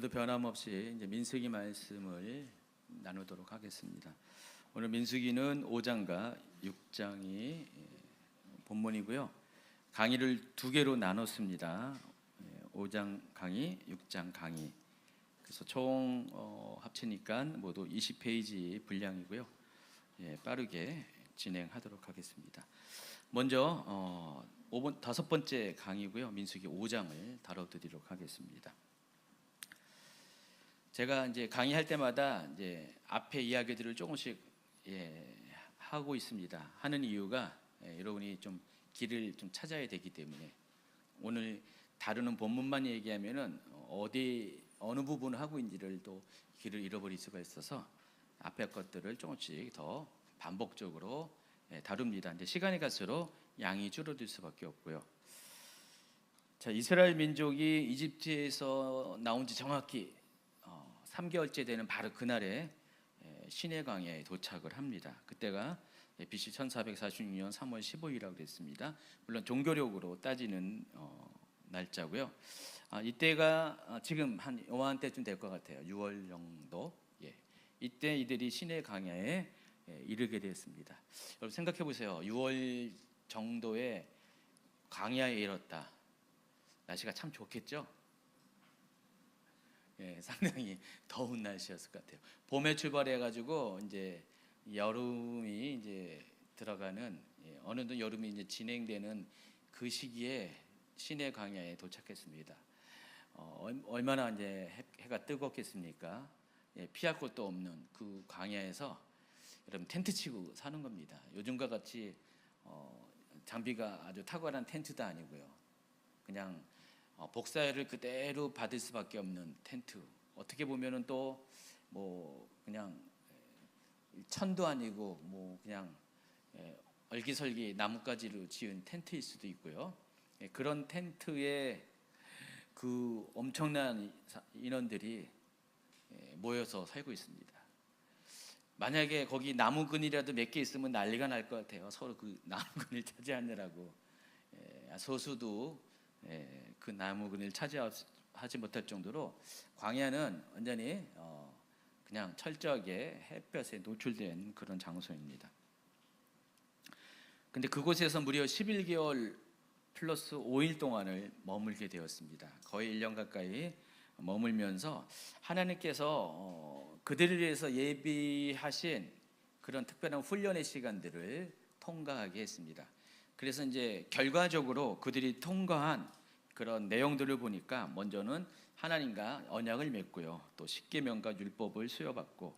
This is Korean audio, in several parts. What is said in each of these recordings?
오늘도 변함없이 이제 민수기 말씀을 나누도록 하겠습니다. 오늘 민수기는 5장과 6장이 본문이고요. 강의를 두 개로 나눴습니다. 5장 강의, 6장 강의. 그래서 총 합치니까 모두 20페이지 분량이고요. 빠르게 진행하도록 하겠습니다. 먼저 다섯 번째 강의고요. 민수기 5장을 다뤄드리도록 하겠습니다. 제가 이제 강의할 때마다 이제 앞에 이야기들을 조금씩 하고 있습니다. 하는 이유가 여러분이 좀 길을 좀 찾아야 되기 때문에 오늘 다루는 본문만 얘기하면은 어느 부분을 하고 있는지를 또 길을 잃어버릴 수가 있어서 앞에 것들을 조금씩 더 반복적으로 다룹니다. 근데 시간이 갈수록 양이 줄어들 수밖에 없고요. 자, 이스라엘 민족이 이집트에서 나온 지 정확히 3개월째 되는 바로 그날에 시내 광야에 도착을 합니다. 그때가 BC 1446년 3월 15일이라고 됐습니다. 물론 종교력으로 따지는 날짜고요. 이때가 지금 한 요한때쯤 될 것 같아요. 6월 정도. 이때 이들이 시내 광야에 이르게 되었습니다. 여러분 생각해 보세요. 6월 정도에 광야에 이뤘다. 날씨가 참 좋겠죠? 상당히 더운 날씨였을 것 같아요. 봄에 출발해가지고 이제 여름이 이제 들어가는 어느덧 여름이 이제 진행되는 그 시기에 시내 광야에 도착했습니다. 얼마나 이제 해가 뜨겁겠습니까? 피할 곳도 없는 그 광야에서 여러분 텐트 치고 사는 겁니다. 요즘과 같이 장비가 아주 탁월한 텐트도 아니고요. 그냥 복사열을 그대로 받을 수밖에 없는 텐트. 어떻게 보면은 또 뭐 그냥 천도 아니고 뭐 그냥 얼기설기 나뭇가지로 지은 텐트일 수도 있고요. 그런 텐트에 그 엄청난 인원들이 모여서 살고 있습니다. 만약에 거기 나무 그늘이라도 몇 개 있으면 난리가 날 것 같아요. 서로 그 나무 그늘 차지하느라고 소수도 그 나무 그늘 차지하지 못할 정도로 광야는 완전히 그냥 철저하게 햇볕에 노출된 그런 장소입니다. 근데 그곳에서 무려 11개월 플러스 5일 동안을 머물게 되었습니다. 거의 1년 가까이 머물면서 하나님께서 그들을 위해서 예비하신 그런 특별한 훈련의 시간들을 통과하게 했습니다. 그래서 이제 결과적으로 그들이 통과한 그런 내용들을 보니까 먼저는 하나님과 언약을 맺고요. 또 십계명과 율법을 수여받고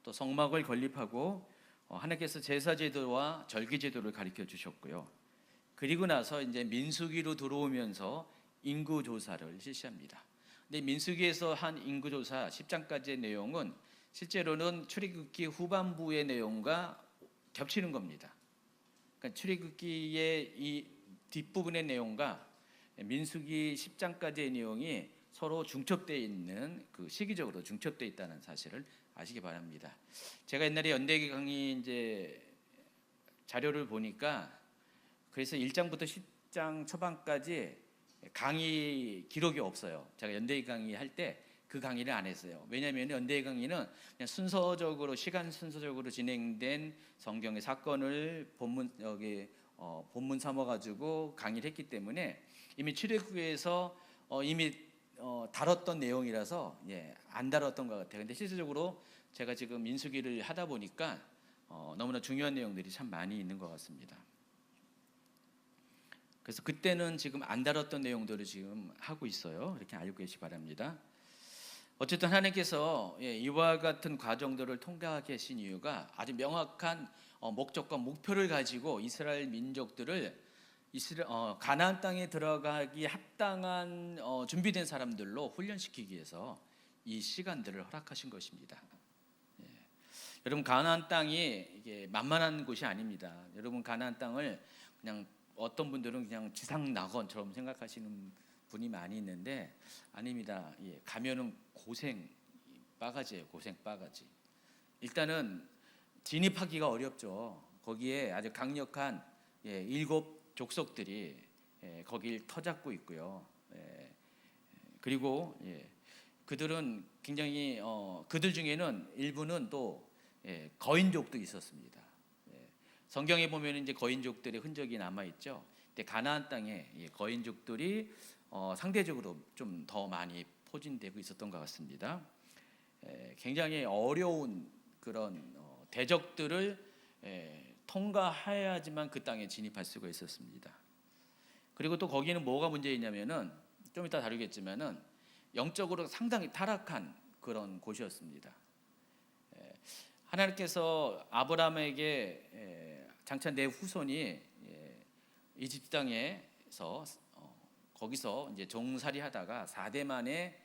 또 성막을 건립하고 하나님께서 제사제도와 절기제도를 가르쳐 주셨고요. 그리고 나서 이제 민수기로 들어오면서 인구조사를 실시합니다. 근데 민수기에서 한 인구조사 10장까지의 내용은 실제로는 출애굽기 후반부의 내용과 겹치는 겁니다. 그러니까 출애굽기의 이 뒷부분의 내용과 민수기 10장까지의 내용이 서로 중첩되어 있는 그 시기적으로 중첩되어 있다는 사실을 아시기 바랍니다. 제가 옛날에 연대기 강의 이제 자료를 보니까 그래서 1장부터 10장 초반까지 강의 기록이 없어요. 제가 연대기 강의 할 때 그 강의를 안 했어요. 왜냐하면 연대기 강의는 그냥 순서적으로 시간 순서적으로 진행된 성경의 사건을 본문 삼아 가지고 강의를 했기 때문에 이미 출애굽기에서 이미 다뤘던 내용이라서 안 다뤘던 것 같아요. 근데 실질적으로 제가 지금 민수기를 하다 보니까 너무나 중요한 내용들이 참 많이 있는 것 같습니다. 그래서 그때는 지금 안 다뤘던 내용들을 지금 하고 있어요. 이렇게 알고 계시기 바랍니다. 어쨌든 하나님께서 이와 같은 과정들을 통과하게 하신 이유가 아주 명확한 목적과 목표를 가지고 이스라엘 민족들을 가나안 땅에 들어가기 합당한 준비된 사람들로 훈련시키기 위해서 이 시간들을 허락하신 것입니다. 여러분 가나안 땅이 이게 만만한 곳이 아닙니다. 여러분 가나안 땅을 그냥 어떤 분들은 그냥 지상 낙원처럼 생각하시는 분이 많이 있는데 아닙니다. 가면은 고생 바가지예요. 고생 바가지. 일단은 진입하기가 어렵죠. 거기에 아주 강력한 7 족속들이 거길 터잡고 있고요. 그리고 그들은 굉장히 그들 중에는 일부는 또 거인족도 있었습니다. 성경에 보면 이제 거인족들의 흔적이 남아 있죠. 근데 가나안 땅에 거인족들이 상대적으로 좀 더 많이 포진되고 있었던 것 같습니다. 굉장히 어려운 그런 대적들을 통과해야지만 그 땅에 진입할 수가 있었습니다. 그리고 또 거기는 뭐가 문제였냐면은 좀 이따 다루겠지만은 영적으로 상당히 타락한 그런 곳이었습니다. 하나님께서 아브라함에게 장차 내 후손이 이집트 땅에서 거기서 이제 종살이하다가 4대 만에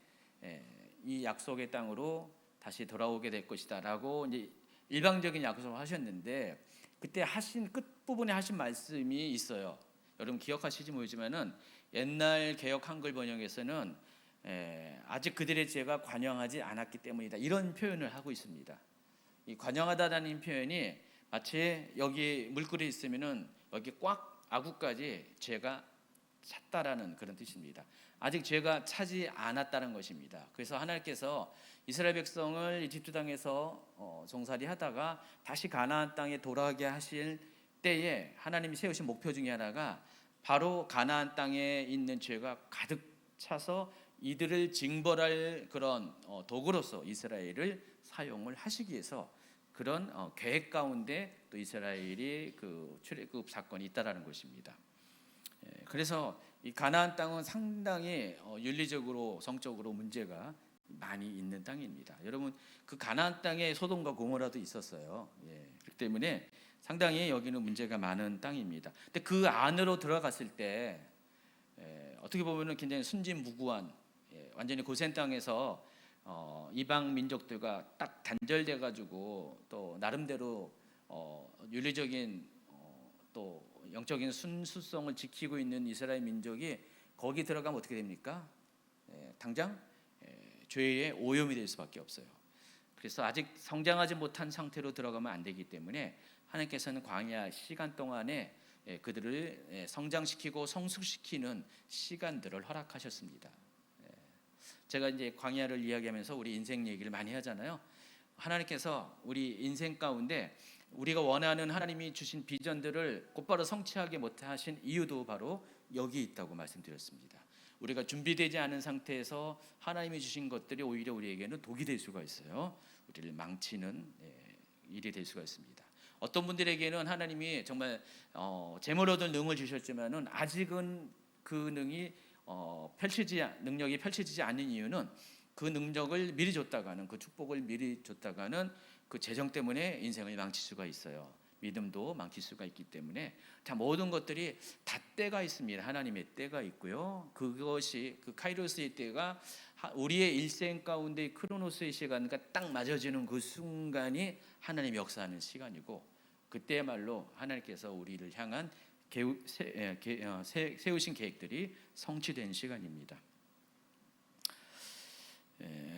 이 약속의 땅으로 다시 돌아오게 될 것이다라고 이제 일방적인 약속을 하셨는데 그때 하신 끝부분에 하신 말씀이 있어요. 여러분 기억하실지 모르지만은 옛날 개역 한글 번역에서는 아직 그들의 죄가 관영하지 않았기 때문이다 이런 표현을 하고 있습니다. 이 관영하다라는 표현이 마치 여기 물결이 있으면은 여기 꽉 아구까지 죄가 찼다라는 그런 뜻입니다. 아직 죄가 차지 않았다는 것입니다. 그래서 하나님께서 이스라엘 백성을 이집트 땅에서 종살이하다가 다시 가나안 땅에 돌아가게 하실 때에 하나님이 세우신 목표 중에 하나가 바로 가나안 땅에 있는 죄가 가득 차서 이들을 징벌할 그런 도구로서 이스라엘을 사용을 하시기 위해서 그런 계획 가운데 또 이스라엘이 그 출애굽 사건이 있다라는 것입니다. 그래서 이 가나안 땅은 상당히 윤리적으로 성적으로 문제가 많이 있는 땅입니다. 여러분 그 가나안 땅에 소돔과 고모라도 있었어요. 그렇기 때문에 상당히 여기는 문제가 많은 땅입니다. 근데 그 안으로 들어갔을 때 어떻게 보면은 굉장히 순진무구한 완전히 고센 땅에서 이방 민족들과 딱 단절돼 가지고 또 나름대로 윤리적인 또 영적인 순수성을 지키고 있는 이스라엘 민족이 거기 들어가면 어떻게 됩니까? 당장 죄의 오염이 될 수밖에 없어요. 그래서 아직 성장하지 못한 상태로 들어가면 안 되기 때문에 하나님께서는 광야 시간 동안에 그들을 성장시키고 성숙시키는 시간들을 허락하셨습니다. 제가 이제 광야를 이야기하면서 우리 인생 얘기를 많이 하잖아요. 하나님께서 우리 인생 가운데 우리가 원하는 하나님이 주신 비전들을 곧바로 성취하게 못하신 이유도 바로 여기 있다고 말씀드렸습니다. 우리가 준비되지 않은 상태에서 하나님이 주신 것들이 오히려 우리에게는 독이 될 수가 있어요. 우리를 망치는 일이 될 수가 있습니다. 어떤 분들에게는 하나님이 정말 재물 얻을 능을 주셨지만은 아직은 그 능력이 펼쳐지지 않는 이유는 그 능력을 미리 줬다가는 그 축복을 미리 줬다가는 그 재정 때문에 인생을 망칠 수가 있어요. 믿음도 망칠 수가 있기 때문에 자 모든 것들이 다 때가 있습니다. 하나님의 때가 있고요. 그것이 그 카이로스의 때가 우리의 일생 가운데 크로노스의 시간과 딱 맞아지는 그 순간이 하나님이 역사하는 시간이고 그때야말로 하나님께서 우리를 향한 세우신 계획들이 성취된 시간입니다.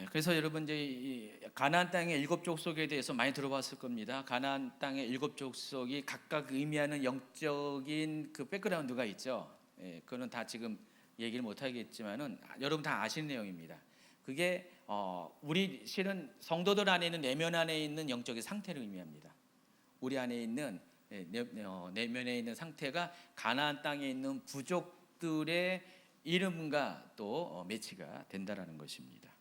그래서 여러분 이제 가나안 땅의 7 족속에 대해서 많이 들어봤을 겁니다. 가나안 땅의 7 족속이 각각 의미하는 영적인 그 백그라운드가 있죠. 그거는 다 지금 얘기를 못 하겠지만은 여러분 다 아시는 내용입니다. 그게 우리 실은 성도들 안에 있는 내면 안에 있는 영적인 상태를 의미합니다. 우리 안에 있는 내면에 있는 상태가 가나안 땅에 있는 부족들의 이름과 또 매치가 된다라는 것입니다.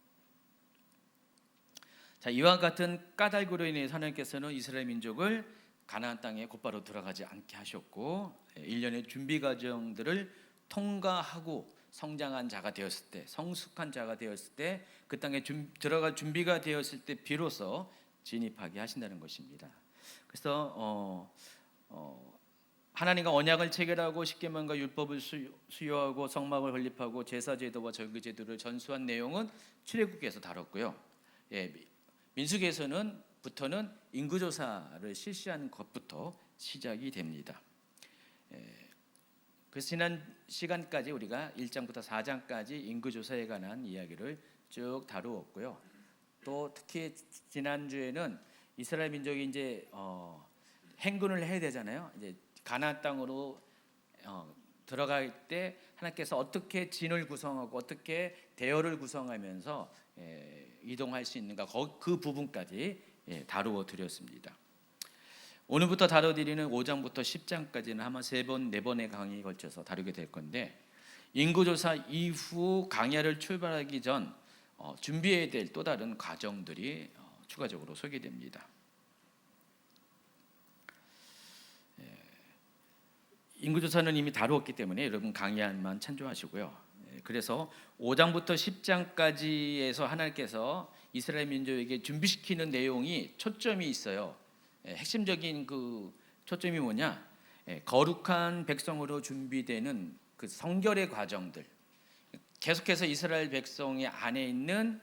자, 이와 같은 까닭으로 인해 하나님께서는 이스라엘 민족을 가나안 땅에 곧바로 들어가지 않게 하셨고 1년의 준비 과정들을 통과하고 성장한 자가 되었을 때, 성숙한 자가 되었을 때, 그 땅에 들어갈 준비가 되었을 때 비로소 진입하게 하신다는 것입니다. 그래서 하나님과 언약을 체결하고 십계명과 율법을 수여하고 성막을 건립하고 제사 제도와 절기 제도를 전수한 내용은 출애굽기에서 다뤘고요. 민수기에서는 인구조사를 실시한 것부터 시작이 됩니다. 그래서 지난 시간까지 우리가 1장부터 4장까지 인구조사에 관한 이야기를 쭉 다루었고요. 또 특히 지난주에는 이스라엘 민족이 이제 행군을 해야 되잖아요. 이제 가나안 땅으로 들어갈 때 하나님께서 어떻게 진을 구성하고 어떻게 대열을 구성하면서 이동할 수 있는가, 그 부분까지 다루어 드렸습니다. 오늘부터 다뤄드리는 5장부터 10장까지는 아마 3번, 4번의 강의에 걸쳐서 다루게 될 건데, 인구조사 이후 강야를 출발하기 전 준비해야 될 또 다른 과정들이 추가적으로 소개됩니다. 인구조사는 이미 다루었기 때문에 여러분 강의안만 참조하시고요. 그래서 5장부터 10장까지에서 하나님께서 이스라엘 민족에게 준비시키는 내용이 초점이 있어요. 핵심적인 그 초점이 뭐냐? 거룩한 백성으로 준비되는 그 성결의 과정들, 계속해서 이스라엘 백성의 안에 있는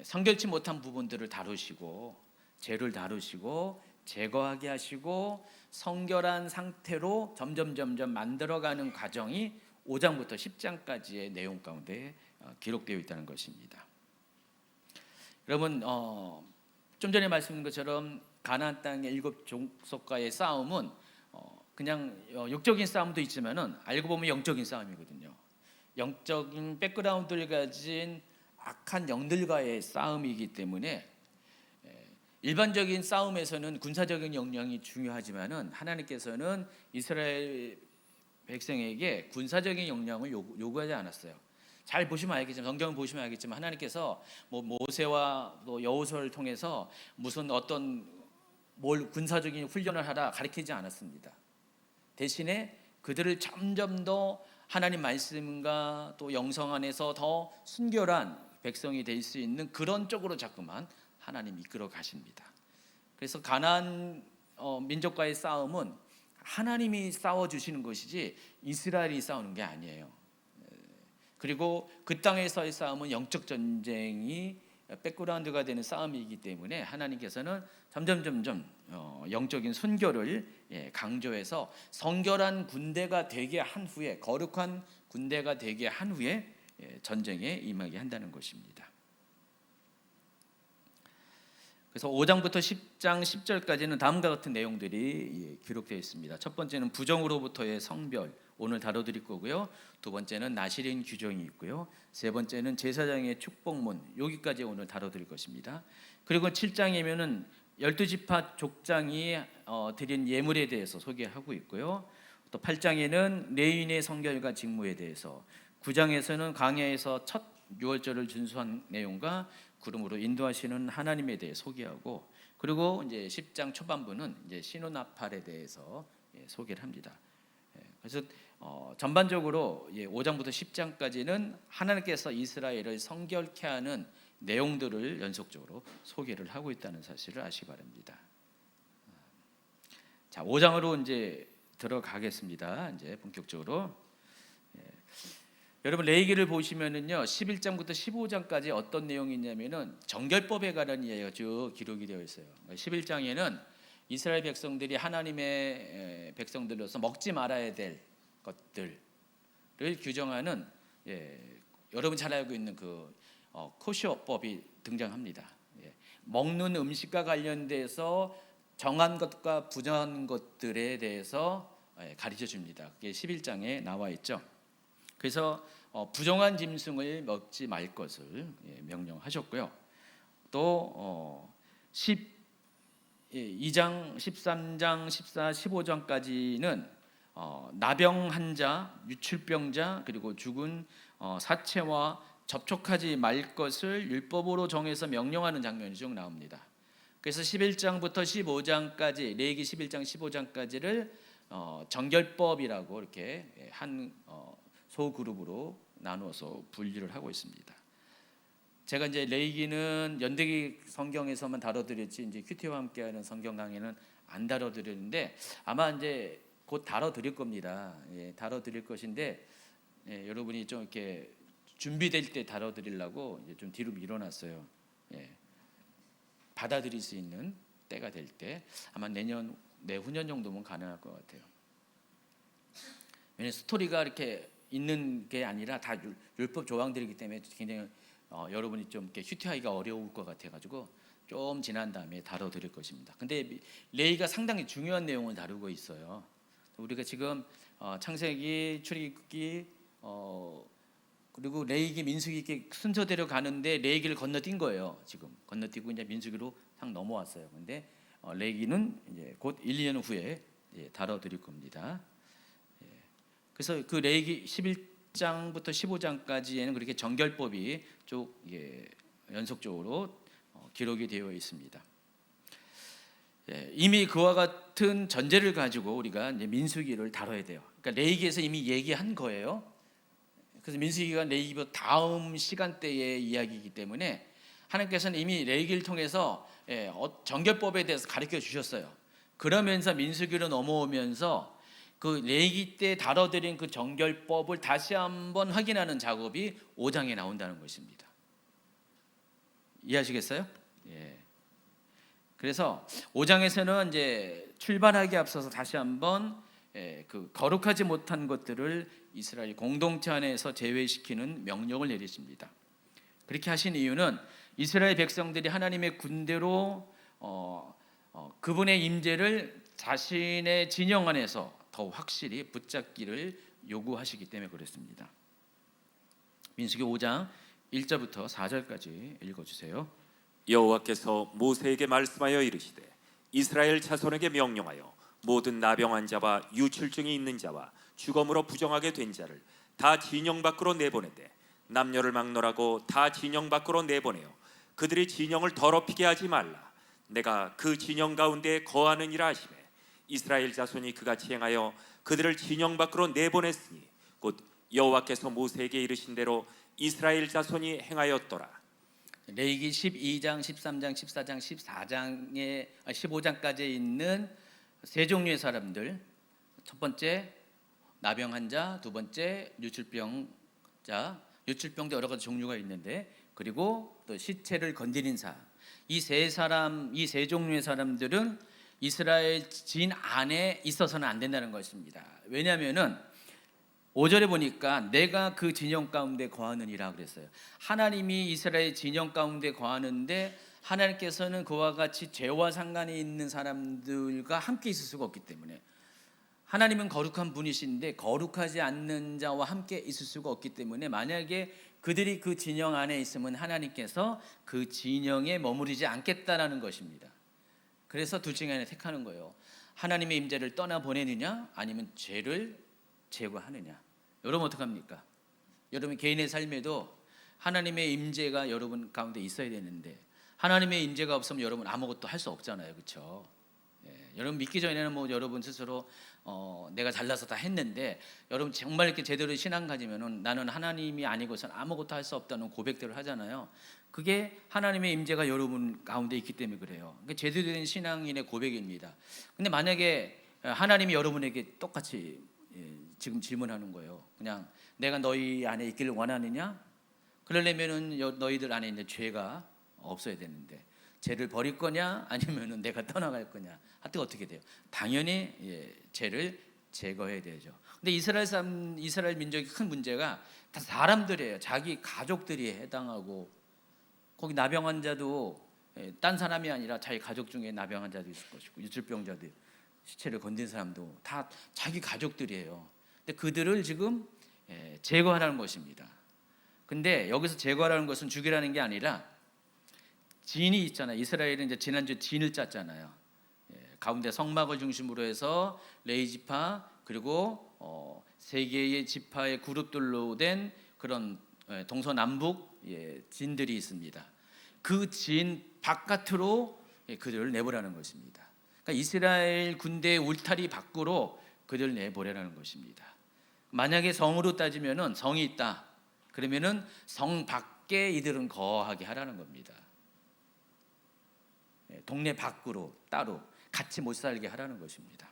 성결치 못한 부분들을 다루시고, 죄를 다루시고 제거하게 하시고 성결한 상태로 점점 만들어가는 과정이 5장부터 10장까지의 내용 가운데 기록되어 있다는 것입니다. 여러분, 좀 전에 말씀드린 것처럼 가나안 땅의 7 족속과의 싸움은 그냥 육적인 싸움도 있지만은 알고 보면 영적인 싸움이거든요. 영적인 백그라운드를 가진 악한 영들과의 싸움이기 때문에 일반적인 싸움에서는 군사적인 역량이 중요하지만은 하나님께서는 이스라엘 백성에게 군사적인 역량을 요구하지 않았어요. 잘 보시면 알겠지만, 성경을 보시면 알겠지만, 하나님께서 모세와 또 여호수아를 통해서 무슨 어떤 군사적인 훈련을 하라 가르치지 않았습니다. 대신에 그들을 점점 더 하나님 말씀과 또 영성 안에서 더 순결한 백성이 될 수 있는 그런 쪽으로 자꾸만 하나님 이끌어 가십니다. 그래서 가나안 민족과의 싸움은 하나님이 싸워 주시는 것이지 이스라엘이 싸우는 게 아니에요. 그리고 그 땅에서의 싸움은 영적 전쟁이 백그라운드가 되는 싸움이기 때문에 하나님께서는 점점 영적인 순결을 강조해서 성결한 군대가 되게 한 후에, 거룩한 군대가 되게 한 후에 전쟁에 임하게 한다는 것입니다. 그래서 5장부터 10장 10절까지는 다음과 같은 내용들이 기록되어 있습니다. 첫 번째는 부정으로부터의 성별, 오늘 다뤄드릴 거고요. 두 번째는 나실인 규정이 있고요. 세 번째는 제사장의 축복문, 여기까지 오늘 다뤄드릴 것입니다. 그리고 7장이면은 12지파 족장이 드린 예물에 대해서 소개하고 있고요. 또 8장에는 레위인의 성결과 직무에 대해서, 9장에서는 광야에서 첫 유월절을 준수한 내용과 구름으로 인도하시는 하나님에 대해 소개하고, 그리고 이제 10장 초반부는 이제 신혼나팔에 대해서 소개를 합니다. 그래서 전반적으로 5장부터 10장까지는 하나님께서 이스라엘을 성결케 하는 내용들을 연속적으로 소개를 하고 있다는 사실을 아시기 바랍니다. 자, 5장으로 이제 들어가겠습니다. 이제 본격적으로. 여러분 레위기를 보시면은요, 11장부터 15장까지 어떤 내용이 있냐면은 정결법에 관한 이야기가 쭉 기록이 되어 있어요. 11장에는 이스라엘 백성들이 하나님의 백성들로서 먹지 말아야 될 것들을 규정하는, 여러분 잘 알고 있는 그 코셔법이 등장합니다. 먹는 음식과 관련돼서 정한 것과 부정한 것들에 대해서 가르쳐 줍니다. 그게 11장에 나와 있죠. 그래서 부정한 짐승을 먹지 말 것을 명령하셨고요. 또 12장, 13장, 14, 15장까지는 나병 환자, 유출병자, 그리고 죽은 사체와 접촉하지 말 것을 율법으로 정해서 명령하는 장면이 쭉 나옵니다. 그래서 11장부터 15장까지, 레위기 11장, 15장까지를 정결법이라고 이렇게 한 소그룹으로 나누어서 분류를 하고 있습니다. 제가 이제 레위기는 연대기 성경에서만 다뤄드렸지, 이제 큐티와 함께하는 성경 강의는 안 다뤄드렸는데 아마 이제 곧 다뤄드릴 겁니다. 다뤄드릴 것인데 여러분이 좀 이렇게 준비될 때 다뤄드리려고 이제 좀 뒤로 밀어놨어요. 받아들일 수 있는 때가 될 때 아마 내후년 정도면 가능할 것 같아요. 왜냐하면 스토리가 이렇게 있는 게 아니라 다 율법 조항들이기 때문에 굉장히 여러분이 좀 이렇게 휴티하기가 어려울 것 같아가지고 좀 지난 다음에 다뤄드릴 것입니다. 근데 레위기가 상당히 중요한 내용을 다루고 있어요. 우리가 지금 창세기, 출애굽기, 그리고 레위기 민수기 이렇게 순서대로 가는데 레위기를 건너뛴 거예요. 지금 건너뛰고 이제 민수기로 상 넘어왔어요. 근데 레위기는 이제 곧 1, 2년 후에 다뤄드릴 겁니다. 그래서 그 레위기 11장부터 15장까지에는 그렇게 정결법이 쭉 연속적으로 기록이 되어 있습니다. 이미 그와 같은 전제를 가지고 우리가 이제 민수기를 다뤄야 돼요. 그러니까 레위기에서 이미 얘기한 거예요. 그래서 민수기가 레위기보다 다음 시간대의 이야기이기 때문에 하나님께서는 이미 레위기를 통해서 정결법에 대해서 가르쳐 주셨어요. 그러면서 민수기로 넘어오면서 그 레위기 때 다뤄드린 그 정결법을 다시 한번 확인하는 작업이 5장에 나온다는 것입니다. 이해하시겠어요? 예. 그래서 5장에서는 이제 출발하기 앞서서 다시 한번 그 거룩하지 못한 것들을 이스라엘 공동체 안에서 제외시키는 명령을 내리십니다. 그렇게 하신 이유는 이스라엘 백성들이 하나님의 군대로 그분의 임재를 자신의 진영 안에서 더 확실히 붙잡기를 요구하시기 때문에 그렇습니다. 민수기 5장 1절부터 4절까지 읽어주세요. 여호와께서 모세에게 말씀하여 이르시되 이스라엘 자손에게 명령하여 모든 나병한 자와 유출증이 있는 자와 죽음으로 부정하게 된 자를 다 진영 밖으로 내보내되 남녀를 막론하고 다 진영 밖으로 내보내어 그들이 진영을 더럽히게 하지 말라. 내가 그 진영 가운데 거하느니라 하시매 이스라엘 자손이 그같이 행하여 그들을 진영 밖으로 내보냈으니 곧 여호와께서 모세에게 이르신 대로 이스라엘 자손이 행하였더라. 레위기 12장, 13장, 14장, 14장에 15장까지 있는 세 종류의 사람들. 첫 번째 나병한 자, 두 번째 유출병자. 유출병도 여러 가지 종류가 있는데, 그리고 또 시체를 건드린 사람. 이 세 종류의 사람들은 이스라엘 진 안에 있어서는 안 된다는 것입니다. 왜냐하면은 5절에 보니까 내가 그 진영 가운데 거하느니라 그랬어요. 하나님이 이스라엘 진영 가운데 거하는데 하나님께서는 그와 같이 죄와 상관이 있는 사람들과 함께 있을 수가 없기 때문에, 하나님은 거룩한 분이신데 거룩하지 않는 자와 함께 있을 수가 없기 때문에, 만약에 그들이 그 진영 안에 있으면 하나님께서 그 진영에 머무르지 않겠다라는 것입니다. 그래서 둘 중에 하나 택하는 거예요. 하나님의 임재를 떠나보내느냐 아니면 죄를 제거하느냐. 여러분 어떡합니까? 여러분 개인의 삶에도 하나님의 임재가 여러분 가운데 있어야 되는데 하나님의 임재가 없으면 여러분 아무것도 할 수 없잖아요. 그렇죠? 여러분 믿기 전에는 뭐 여러분 스스로 내가 잘나서 다 했는데, 여러분 정말 이렇게 제대로 신앙 가지면은 나는 하나님이 아니고서는 아무것도 할 수 없다는 고백들을 하잖아요. 그게 하나님의 임재가 여러분 가운데 있기 때문에 그래요. 그게 제대로 된 신앙인의 고백입니다. 근데 만약에 하나님이 여러분에게 똑같이 지금 질문하는 거예요. 그냥 내가 너희 안에 있기를 원하느냐? 그러려면은 너희들 안에 있는 죄가 없어야 되는데, 죄를 버릴 거냐 아니면은 내가 떠나갈 거냐? 하여튼 어떻게 돼요? 당연히 죄를 제거해야 되죠. 근데 이스라엘 민족의 큰 문제가 다 사람들이에요. 자기 가족들이 해당하고, 거기 나병 환자도 딴 사람이 아니라 자기 가족 중에 나병 환자도 있을 것이고, 유출병자도, 시체를 건든 사람도 다 자기 가족들이에요. 근데 그들을 지금 제거하라는 것입니다. 근데 여기서 제거하라는 것은 죽이라는 게 아니라, 진이 있잖아요. 이스라엘은 이제 지난주 진을 짰잖아요. 가운데 성막을 중심으로 해서 레위 지파, 그리고 세 개의 지파의 그룹들로 된 그런 동서남북 진들이 있습니다. 그 진 바깥으로 그들을 내보라는 것입니다. 그러니까 이스라엘 군대의 울타리 밖으로 그들을 내보내라는 것입니다. 만약에 성으로 따지면은 성이 있다. 그러면은 성 밖에 이들은 거하게 하라는 겁니다. 동네 밖으로 따로 같이 못 살게 하라는 것입니다.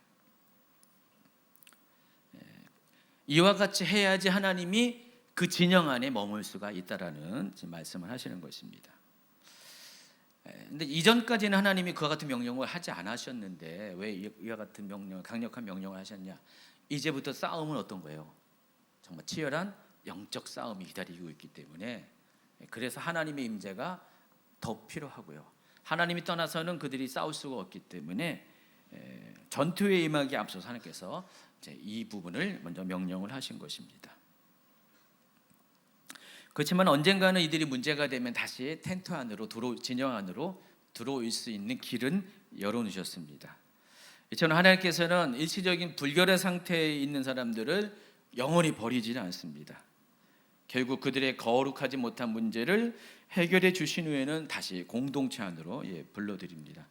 이와 같이 해야지 하나님이 그 진영 안에 머물 수가 있다라는 말씀을 하시는 것입니다. 근데 이전까지는 하나님이 그와 같은 명령을 하지 않으셨는데 왜 이와 같은 명령, 강력한 명령을 하셨냐? 이제부터 싸움은 어떤 거예요? 정말 치열한 영적 싸움이 기다리고 있기 때문에, 그래서 하나님의 임재가 더 필요하고요. 하나님이 떠나서는 그들이 싸울 수가 없기 때문에 전투에 임하기에 앞서서 하나님께서 이제 이 부분을 먼저 명령을 하신 것입니다. 그렇지만 언젠가는 이들이 문제가 되면 다시 텐트 안으로 진영 안으로 들어올 수 있는 길은 열어놓으셨습니다. 이처럼 하나님께서는 일시적인 불결의 상태에 있는 사람들을 영원히 버리지는 않습니다. 결국 그들의 거룩하지 못한 문제를 해결해 주신 후에는 다시 공동체 안으로 불러들입니다.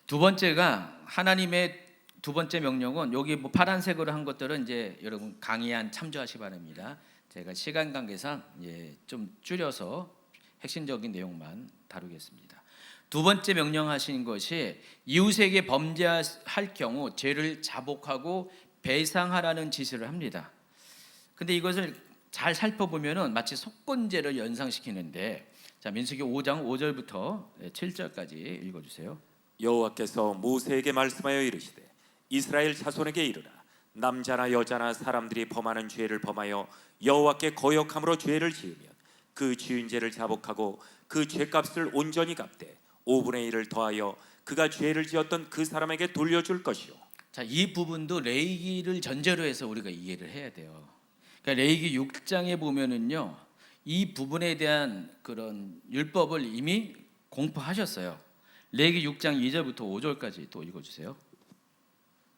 두 번째가 하나님의 두 번째 명령은 여기 뭐 파란색으로 한 것들은 이제 여러분 강의안 참조하시 바랍니다. 제가 시간 관계상 좀 줄여서 핵심적인 내용만 다루겠습니다. 두 번째 명령하신 것이 이웃에게 범죄할 경우 죄를 자복하고 배상하라는 지시를 합니다. 근데 이것을 잘 살펴보면은 마치 속건제를 연상시키는데, 자, 민수기 5장 5절부터 7절까지 읽어주세요. 여호와께서 모세에게 말씀하여 이르시되 이스라엘 자손에게 이르라. 남자나 여자나 사람들이 범하는 죄를 범하여 여호와께 거역함으로 죄를 지으면 그 지은 죄를 자복하고 그 죄값을 온전히 갚되 5분의 1을 더하여 그가 죄를 지었던 그 사람에게 돌려줄 것이요. 자, 이 부분도 레위기를 전제로 해서 우리가 이해를 해야 돼요. 그러니까 레위기 6장에 보면은요, 이 부분에 대한 그런 율법을 이미 공포하셨어요. 레위기 6장 2절부터 5절까지 또 읽어주세요.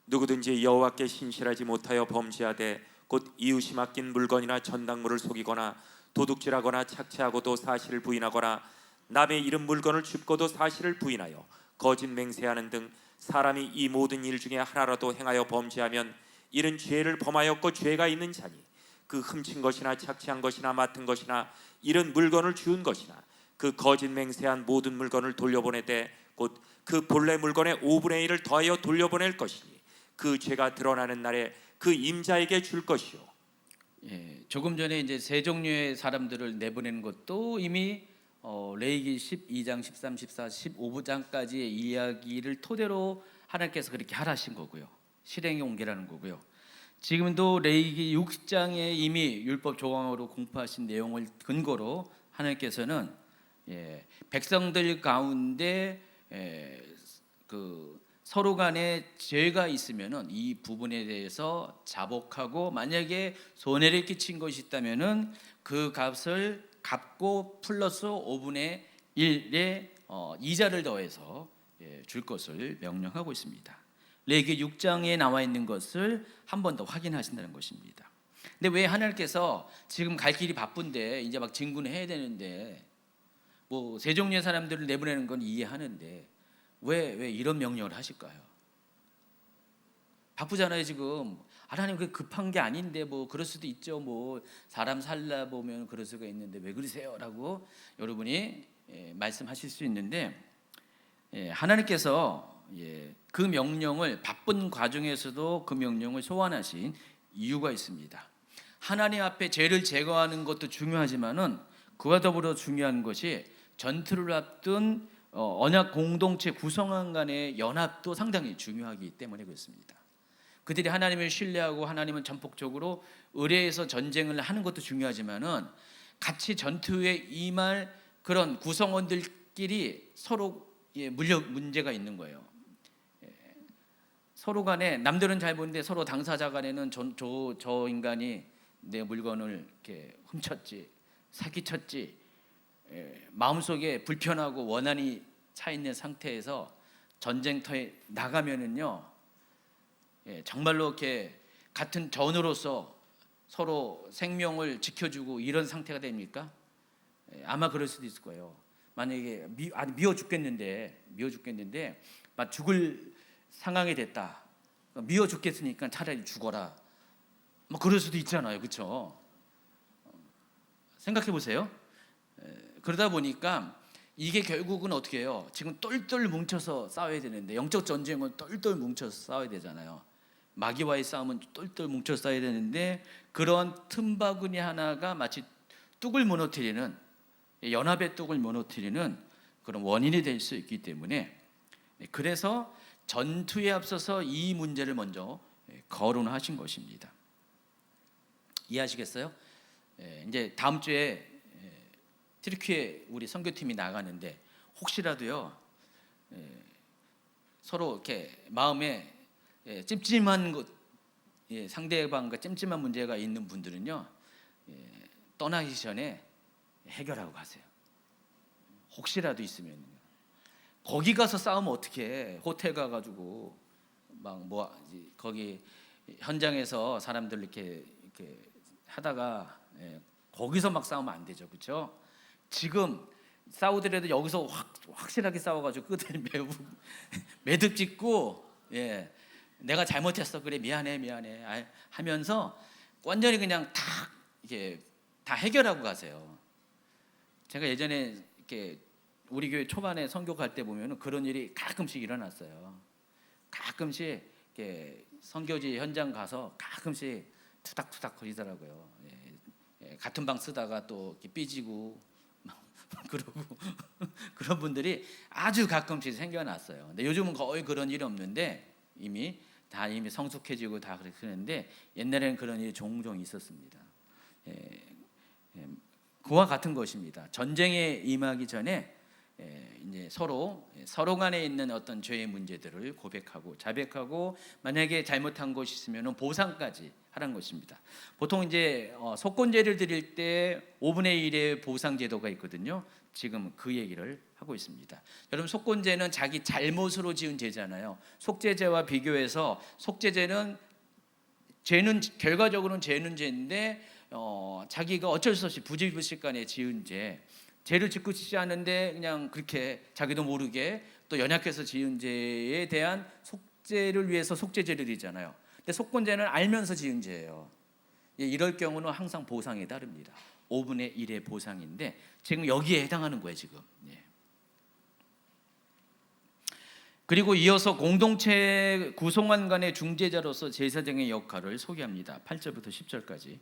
누구든지 여호와께 신실하지 못하여 범죄하되 곧 이웃이 맡긴 물건이나 전당물을 속이거나 도둑질하거나 착취하고도 사실을 부인하거나 남의 잃은 물건을 줍고도 사실을 부인하여 거짓 맹세하는 등 사람이 이 모든 일 중에 하나라도 행하여 범죄하면 이는 죄를 범하였고 죄가 있는 자니 그 훔친 것이나 착취한 것이나 맡은 것이나 잃은 물건을 주운 것이나 그 거짓 맹세한 모든 물건을 돌려보내되 곧 그 본래 물건의 5분의 1을 더하여 돌려보낼 것이니 그 죄가 드러나는 날에 그 임자에게 줄 것이요. 조금 전에 이제 세 종류의 사람들을 내보내는 것도 이미 레위기 12장, 13, 14, 15장까지의 이야기를 토대로 하나님께서 그렇게 하라신 거고요. 실행에 옮기라는 거고요. 지금도 레위기 6장에 이미 율법 조항으로 공포하신 내용을 근거로 하나님께서는 백성들 가운데 그 서로 간에 죄가 있으면은 이 부분에 대해서 자복하고 만약에 손해를 끼친 것이 있다면은 그 값을 갚고 플러스 5분의 1의 이자를 더해서 줄 것을 명령하고 있습니다. 레위기 6장에 나와 있는 것을 한 번 더 확인하신다는 것입니다. 근데 왜 하나님께서 지금 갈 길이 바쁜데 이제 막 진군을 해야 되는데 뭐 세 종류의 사람들을 내보내는 건 이해하는데 왜 이런 명령을 하실까요? 바쁘잖아요 지금. 하나님 그 급한 게 아닌데 뭐 그럴 수도 있죠. 뭐 사람 살다 보면 그럴 수가 있는데 왜 그러세요라고 여러분이 말씀하실 수 있는데 하나님께서 그 명령을 바쁜 과정에서도 그 명령을 소환하신 이유가 있습니다. 하나님 앞에 죄를 제거하는 것도 중요하지만은 그와 더불어 중요한 것이 전투를 앞둔 언약 공동체 구성원 간의 연합도 상당히 중요하기 때문에 그렇습니다. 그들이 하나님을 신뢰하고 하나님은 전폭적으로 의뢰해서 전쟁을 하는 것도 중요하지만은 같이 전투에 임할 그런 구성원들끼리 서로 문제가 있는 거예요. 서로 간에 남들은 잘 보는데 서로 당사자 간에는 저 인간이 내 물건을 이렇게 훔쳤지, 사기쳤지, 마음속에 불편하고 원한이 차 있는 상태에서 전쟁터에 나가면은요, 정말로 이렇게 같은 전우로서 서로 생명을 지켜주고 이런 상태가 됩니까? 아마 그럴 수도 있을 거예요. 만약에 미워 죽겠는데 막 죽을 상황이 됐다. 미워 죽겠으니까 차라리 죽어라. 뭐 그럴 수도 있잖아요, 그렇죠? 생각해 보세요. 그러다 보니까 이게 결국은 어떻게 해요? 지금 똘똘 뭉쳐서 싸워야 되는데 영적 전쟁은 똘똘 뭉쳐서 싸워야 되잖아요. 마귀와의 싸움은 똘똘 뭉쳐서 싸워야 되는데 그런 틈바구니 하나가 마치 뚝을 무너뜨리는 연합의 뚝을 무너뜨리는 그런 원인이 될 수 있기 때문에 그래서 전투에 앞서서 이 문제를 먼저 거론하신 것입니다. 이해하시겠어요? 이제 다음 주에 튀르키예 우리 선교팀이 나가는데 혹시라도요 서로 이렇게 마음에 찜찜한 것 상대방과 찜찜한 문제가 있는 분들은요, 떠나기 전에 해결하고 가세요. 혹시라도 있으면 거기 가서 싸우면 어떻게? 호텔 가가지고 막 거기 현장에서 사람들 이렇게 하다가 거기서 막 싸우면 안 되죠, 그렇죠? 지금 싸우더라도 여기서 확실하게 싸워가지고 끝을 매듭 짓고 내가 잘못했어, 그래, 미안해 하면서 완전히 그냥 이게 다 해결하고 가세요. 제가 예전에 이렇게 우리 교회 초반에 선교 갈 때 보면은 그런 일이 가끔씩 일어났어요. 가끔씩 이렇게 선교지 현장 가서 가끔씩 투닥투닥 거리더라고요. 같은 방 쓰다가 또 이렇게 삐지고 그러고 그런 분들이 아주 가끔씩 생겨났어요. 근데 요즘은 거의 그런 일이 없는데 이미 성숙해지고 다 그랬는데 옛날에는 그런 일이 종종 있었습니다. 그와 같은 것입니다. 전쟁에 임하기 전에 이제 서로 간에 있는 어떤 죄의 문제들을 고백하고 자백하고 만약에 잘못한 것이 있으면 보상까지 하라는 것입니다. 보통 이제 속건제를 드릴 때 5분의 1의 보상 제도가 있거든요. 지금 그 얘기를 하고 있습니다. 여러분, 속건제는 자기 잘못으로 지은 죄잖아요. 속죄죄와 비교해서 속죄죄는 결과적으로는 죄는 죄인데 자기가 어쩔 수 없이 부지불식간에 지은 죄를 짓고 싶지 않은데 그냥 그렇게 자기도 모르게 또 연약해서 지은 죄에 대한 속죄를 위해서 속죄죄를 드리잖아요. 근데 속건죄는 알면서 지은 죄예요. 이럴 경우는 항상 보상에 따릅니다. 5분의 1의 보상인데 지금 여기에 해당하는 거예요, 지금. 그리고 이어서 공동체 구성원 간의 중재자로서 제사장의 역할을 소개합니다. 8절부터 10절까지.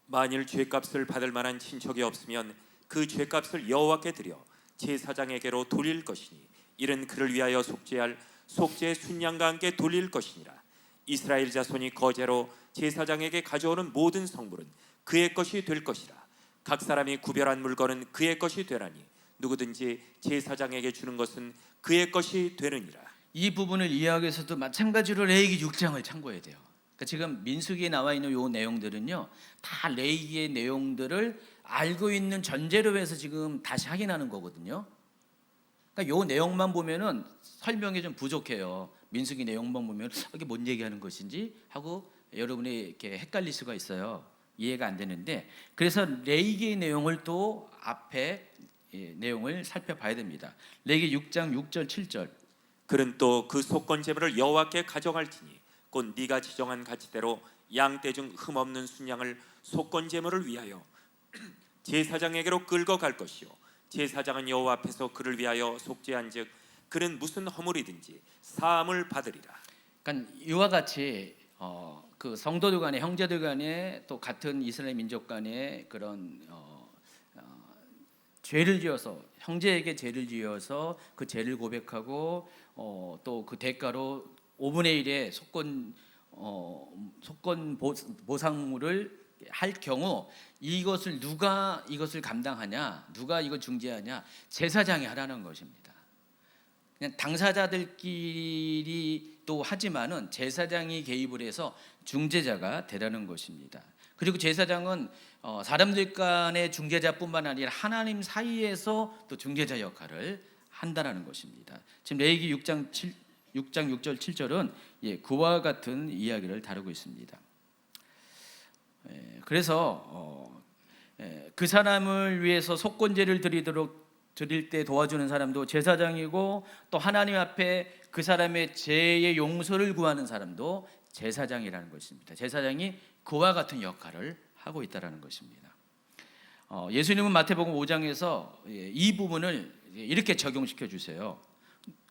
만일 죄값을 받을 만한 친척이 없으면 그 죄값을 여호와께 드려 제사장에게로 돌릴 것이니 이는 그를 위하여 속죄할 속죄 순양과 함께 돌릴 것이니라. 이스라엘 자손이 거제로 제사장에게 가져오는 모든 성물은 그의 것이 될 것이라. 각 사람이 구별한 물건은 그의 것이 되나니 누구든지 제사장에게 주는 것은 그의 것이 되느니라. 이 부분을 이해하기 위해서도 마찬가지로 레위기 6장을 참고해야 돼요. 그러니까 지금 민수기에 나와 있는 요 내용들은요, 다 레위기의 내용들을 알고 있는 전제로 해서 지금 다시 확인하는 거거든요. 그러니까 요 내용만 보면은 설명이 좀 부족해요. 민수기 내용만 보면 이게 뭔 얘기하는 것인지 하고 여러분이 이렇게 헷갈릴 수가 있어요. 이해가 안 되는데, 그래서 레위기의 내용을 또 앞에 내용을 살펴봐야 됩니다. 레위기 6장 6절 7절. 그는 또 그 속건 제물을 여호와께 가져갈지니 곧 네가 지정한 가치대로 양떼 중 흠없는 순양을 속건 제물을 위하여 제사장에게로 끌고 갈 것이요 제사장은 여호와 앞에서 그를 위하여 속죄한즉 그는 무슨 허물이든지 사함을 받으리라. 그러니까 이와 같이 그 성도들 간에 형제들 간에 또 같은 이스라엘 민족 간에 그런 죄를 지어서 형제에게 죄를 지어서 그 죄를 고백하고 또 그 대가로 5분의 1의 속건 보상물을 할 경우 누가 이것을 감당하냐, 누가 이걸 중재하냐, 제사장이 하라는 것입니다. 그냥 당사자들끼리 또 하지만은 제사장이 개입을 해서 중재자가 되라는 것입니다. 그리고 제사장은 사람들 간의 중재자뿐만 아니라 하나님 사이에서 또 중재자 역할을 한다는 것입니다. 지금 레위기 6장 6절 7절은 그와 같은 이야기를 다루고 있습니다. 그래서 그 사람을 위해서 속건제를 드릴 때 도와주는 사람도 제사장이고, 또 하나님 앞에 그 사람의 죄의 용서를 구하는 사람도 제사장이라는 것입니다. 제사장이 그와 같은 역할을 하고 있다는 것입니다. 예수님은 마태복음 5장에서 이 부분을 이렇게 적용시켜 주세요.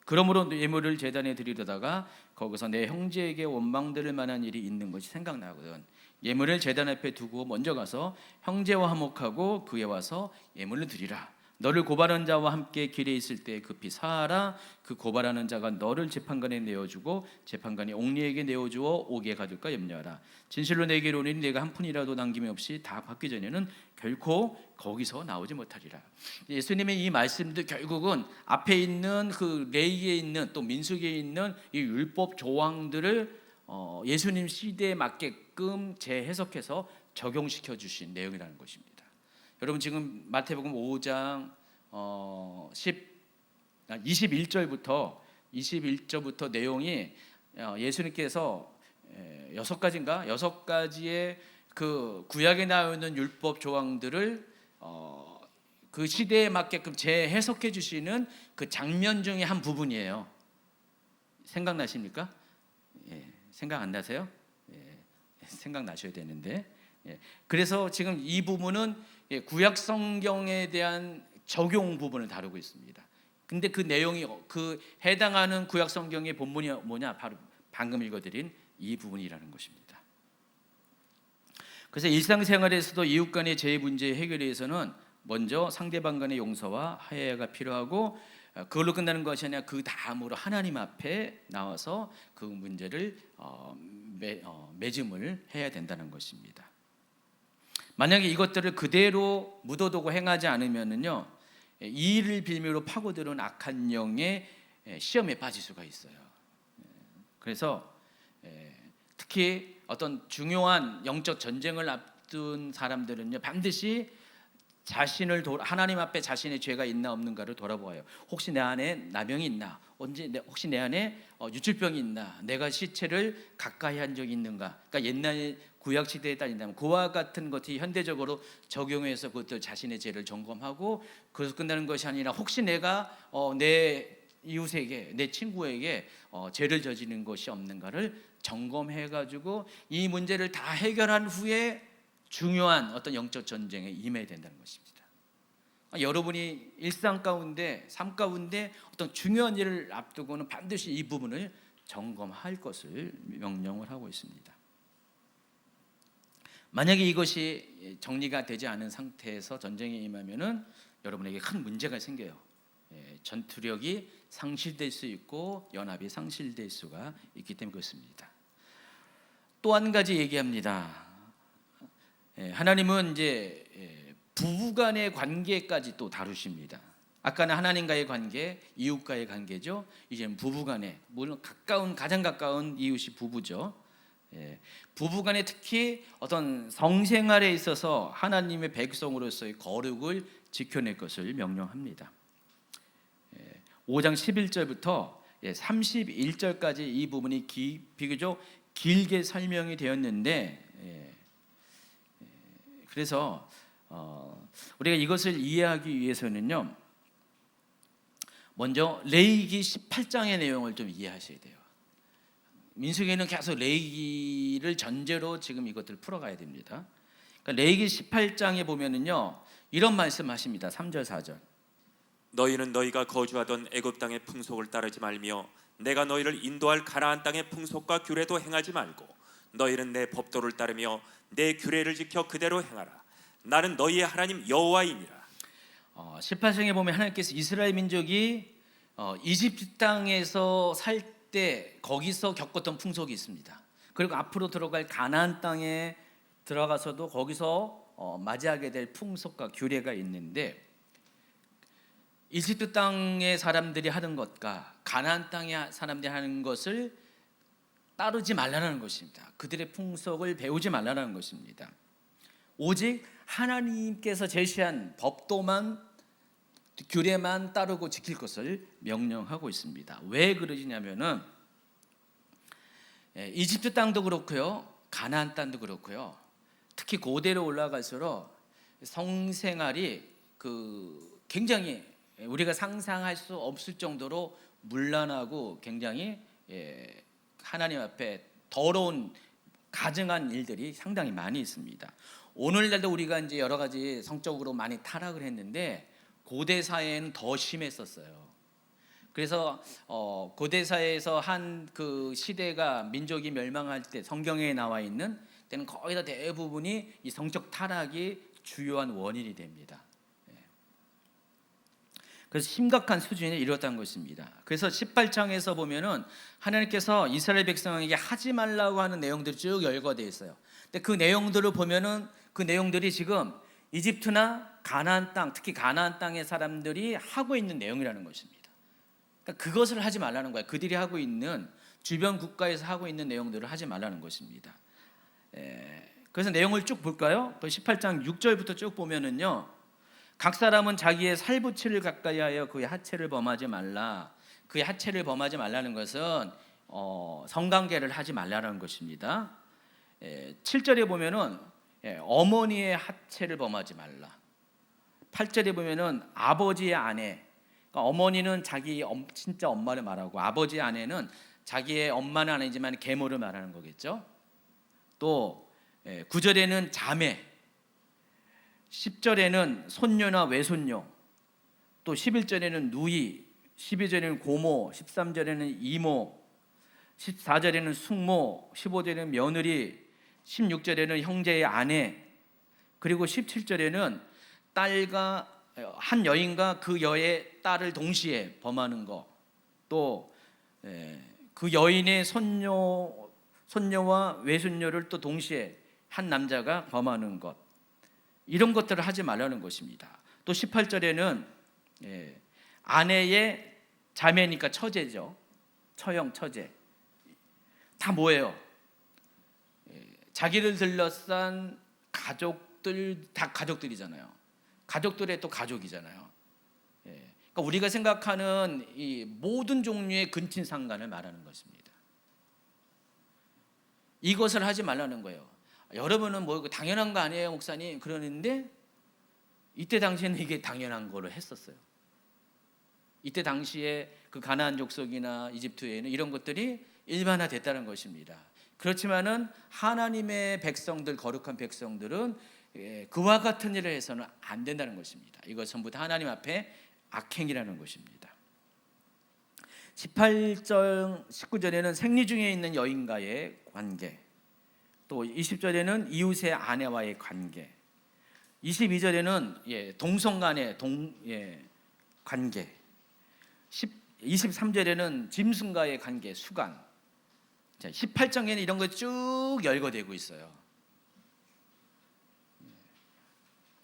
그러므로 예물을 제단에 드리려다가 거기서 내 형제에게 원망될 만한 일이 있는 것이 생각나거든. 예물을 제단 앞에 두고 먼저 가서 형제와 화목하고 그에 와서 예물을 드리라. 너를 고발한 자와 함께 길에 있을 때 급히 사하라. 그 고발하는 자가 너를 재판관에 내어주고 재판관이 옥리에게 내어주어 옥에 가둘까 염려하라. 진실로 내게 이르노니 내가 한 푼이라도 남김이 없이 다 받기 전에는 결코 거기서 나오지 못하리라. 예수님의 이 말씀도 결국은 앞에 있는 그 레위기에 있는 또 민수기에 있는 이 율법 조항들을 예수님 시대에 맞게끔 재해석해서 적용시켜 주신 내용이라는 것입니다. 여러분 지금 마태복음 5장 21절부터 내용이 예수님께서 6가지인가? 6가지의 그 구약에 나와 있는 율법 조항들을 그 시대에 맞게끔 재해석해 주시는 그 장면 중에 한 부분이에요. 생각나십니까? 예, 생각 안 나세요? 예, 생각나셔야 되는데. 예, 그래서 지금 이 부분은 구약 성경에 대한 적용 부분을 다루고 있습니다. 근데 그 내용이 그 해당하는 구약 성경의 본문이 뭐냐? 바로 방금 읽어드린 이 부분이라는 것입니다. 그래서 일상생활에서도 이웃 간의 재해 문제 해결에 위해서는 먼저 상대방 간의 용서와 화해가 필요하고, 그걸로 끝나는 것이 아니라 그 다음으로 하나님 앞에 나와서 그 문제를 맺음을 해야 된다는 것입니다. 만약에 이것들을 그대로 묻어두고 행하지 않으면은요, 이 일을 빌미로 파고드는 악한 영의 시험에 빠질 수가 있어요. 그래서 특히 어떤 중요한 영적 전쟁을 앞둔 사람들은요, 반드시 하나님 앞에 자신의 죄가 있나 없는가를 돌아보아요. 혹시 내 안에 나병이 있나? 혹시 내 안에 유출병이 있나? 내가 시체를 가까이 한 적이 있는가? 그러니까 옛날 구약 시대에 따진다면 그와 같은 것이 현대적으로 적용해서 그것들 자신의 죄를 점검하고, 그래서 끝나는 것이 아니라 혹시 내가 내 이웃에게, 내 친구에게 죄를 저지른 것이 없는가를 점검해가지고 이 문제를 다 해결한 후에 중요한 어떤 영적 전쟁에 임해야 된다는 것입니다. 여러분이 일상 가운데, 삶 가운데 어떤 중요한 일을 앞두고는 반드시 이 부분을 점검할 것을 명령을 하고 있습니다. 만약에 이것이 정리가 되지 않은 상태에서 전쟁에 임하면은 여러분에게 큰 문제가 생겨요. 전투력이 상실될 수 있고 연합이 상실될 수가 있기 때문에 그렇습니다. 또 한 가지 얘기합니다. 하나님은 이제 부부간의 관계까지 또 다루십니다. 아까는 하나님과의 관계, 이웃과의 관계죠. 이제는 부부간의, 물론 가장 가까운 이웃이 부부죠. 부부간에 특히 어떤 성생활에 있어서 하나님의 백성으로서의 거룩을 지켜낼 것을 명령합니다. 5장 11절부터 31절까지 이 부분이 비교적 길게 설명이 되었는데, 그래서 우리가 이것을 이해하기 위해서는요, 먼저 레위기 18장의 내용을 좀 이해하셔야 돼요. 민수기는 계속 레위기를 전제로 지금 이것들을 풀어가야 됩니다. 그러니까 레위기 18장에 보면은요, 이런 말씀하십니다. 3절 4절. 너희는 너희가 거주하던 애굽 땅의 풍속을 따르지 말며 내가 너희를 인도할 가나안 땅의 풍속과 규례도 행하지 말고 너희는 내 법도를 따르며 내 규례를 지켜 그대로 행하라. 나는 너희의 하나님 여호와이니라. 18장에 보면 하나님께서 이스라엘 민족이 이집트 땅에서 살 때 거기서 겪었던 풍속이 있습니다. 그리고 앞으로 들어갈 가나안 땅에 들어가서도 거기서 맞이하게 될 풍속과 규례가 있는데, 이집트 땅의 사람들이 하는 것과 가나안 땅의 사람들이 하는 것을 따르지 말라는 것입니다. 그들의 풍속을 배우지 말라는 것입니다. 오직 하나님께서 제시한 법도만, 규례만 따르고 지킬 것을 명령하고 있습니다. 왜 그러시냐면은 이집트 땅도 그렇고요, 가나안 땅도 그렇고요, 특히 고대로 올라갈수록 성생활이 굉장히 우리가 상상할 수 없을 정도로 문란하고 굉장히 하나님 앞에 더러운 가증한 일들이 상당히 많이 있습니다. 오늘날도 우리가 이제 여러 가지 성적으로 많이 타락을 했는데 고대 사회에는 더 심했었어요. 그래서 고대 사회에서 한 그 시대가 민족이 멸망할 때 성경에 나와 있는 때는 거의 다 대부분이 이 성적 타락이 주요한 원인이 됩니다. 그래서 심각한 수준에 이르렀다는 것입니다. 그래서 18장에서 보면은 하나님께서 이스라엘 백성에게 하지 말라고 하는 내용들이 쭉 열거되어 있어요. 근데 그 내용들을 보면은 그 내용들이 지금 이집트나 가나안 땅, 특히 가나안 땅의 사람들이 하고 있는 내용이라는 것입니다. 그러니까 그것을 하지 말라는 거예요. 그들이 하고 있는 주변 국가에서 하고 있는 내용들을 하지 말라는 것입니다. 그래서 내용을 쭉 볼까요? 18장 6절부터 쭉 보면은요. 각 사람은 자기의 살부치를 가까이 하여 그의 하체를 범하지 말라. 그의 하체를 범하지 말라는 것은 성관계를 하지 말라는 것입니다. 7절에 보면은 어머니의 하체를 범하지 말라. 8절에 보면은 아버지의 아내, 그러니까 어머니는 자기 진짜 엄마를 말하고 아버지의 아내는 자기의 엄마는 아니지만 계모를 말하는 거겠죠. 또 9절에는 자매, 10절에는 손녀나 외손녀, 또 11절에는 누이, 12절에는 고모, 13절에는 이모, 14절에는 숙모, 15절에는 며느리, 16절에는 형제의 아내, 그리고 17절에는 딸과 한 여인과 그 여의 딸을 동시에 범하는 것, 또 그 여인의 손녀와 외손녀를 또 동시에 한 남자가 범하는 것, 이런 것들을 하지 말라는 것입니다. 또 18절에는 아내의 자매니까 처제죠. 처형, 처제. 다 뭐예요? 자기를 둘러싼 가족들, 다 가족들이잖아요. 가족들의 또 가족이잖아요. 그러니까 우리가 생각하는 이 모든 종류의 근친상간을 말하는 것입니다. 이것을 하지 말라는 거예요. 여러분은 뭐 당연한 거 아니에요, 목사님? 그러는데 이때 당시에는 이게 당연한 거로 했었어요. 이때 당시에 그 가나안 족속이나 이집트에는 이런 것들이 일반화됐다는 것입니다. 그렇지만은 하나님의 백성들, 거룩한 백성들은 그와 같은 일을 해서는 안 된다는 것입니다. 이것 전부 다 하나님 앞에 악행이라는 것입니다. 18절, 19절에는 생리 중에 있는 여인과의 관계, 또 20절에는 이웃의 아내와의 관계, 22절에는 동성 간의 관계, 23절에는 짐승과의 관계, 수간. 18장에는 이런 거 쭉 열거되고 있어요.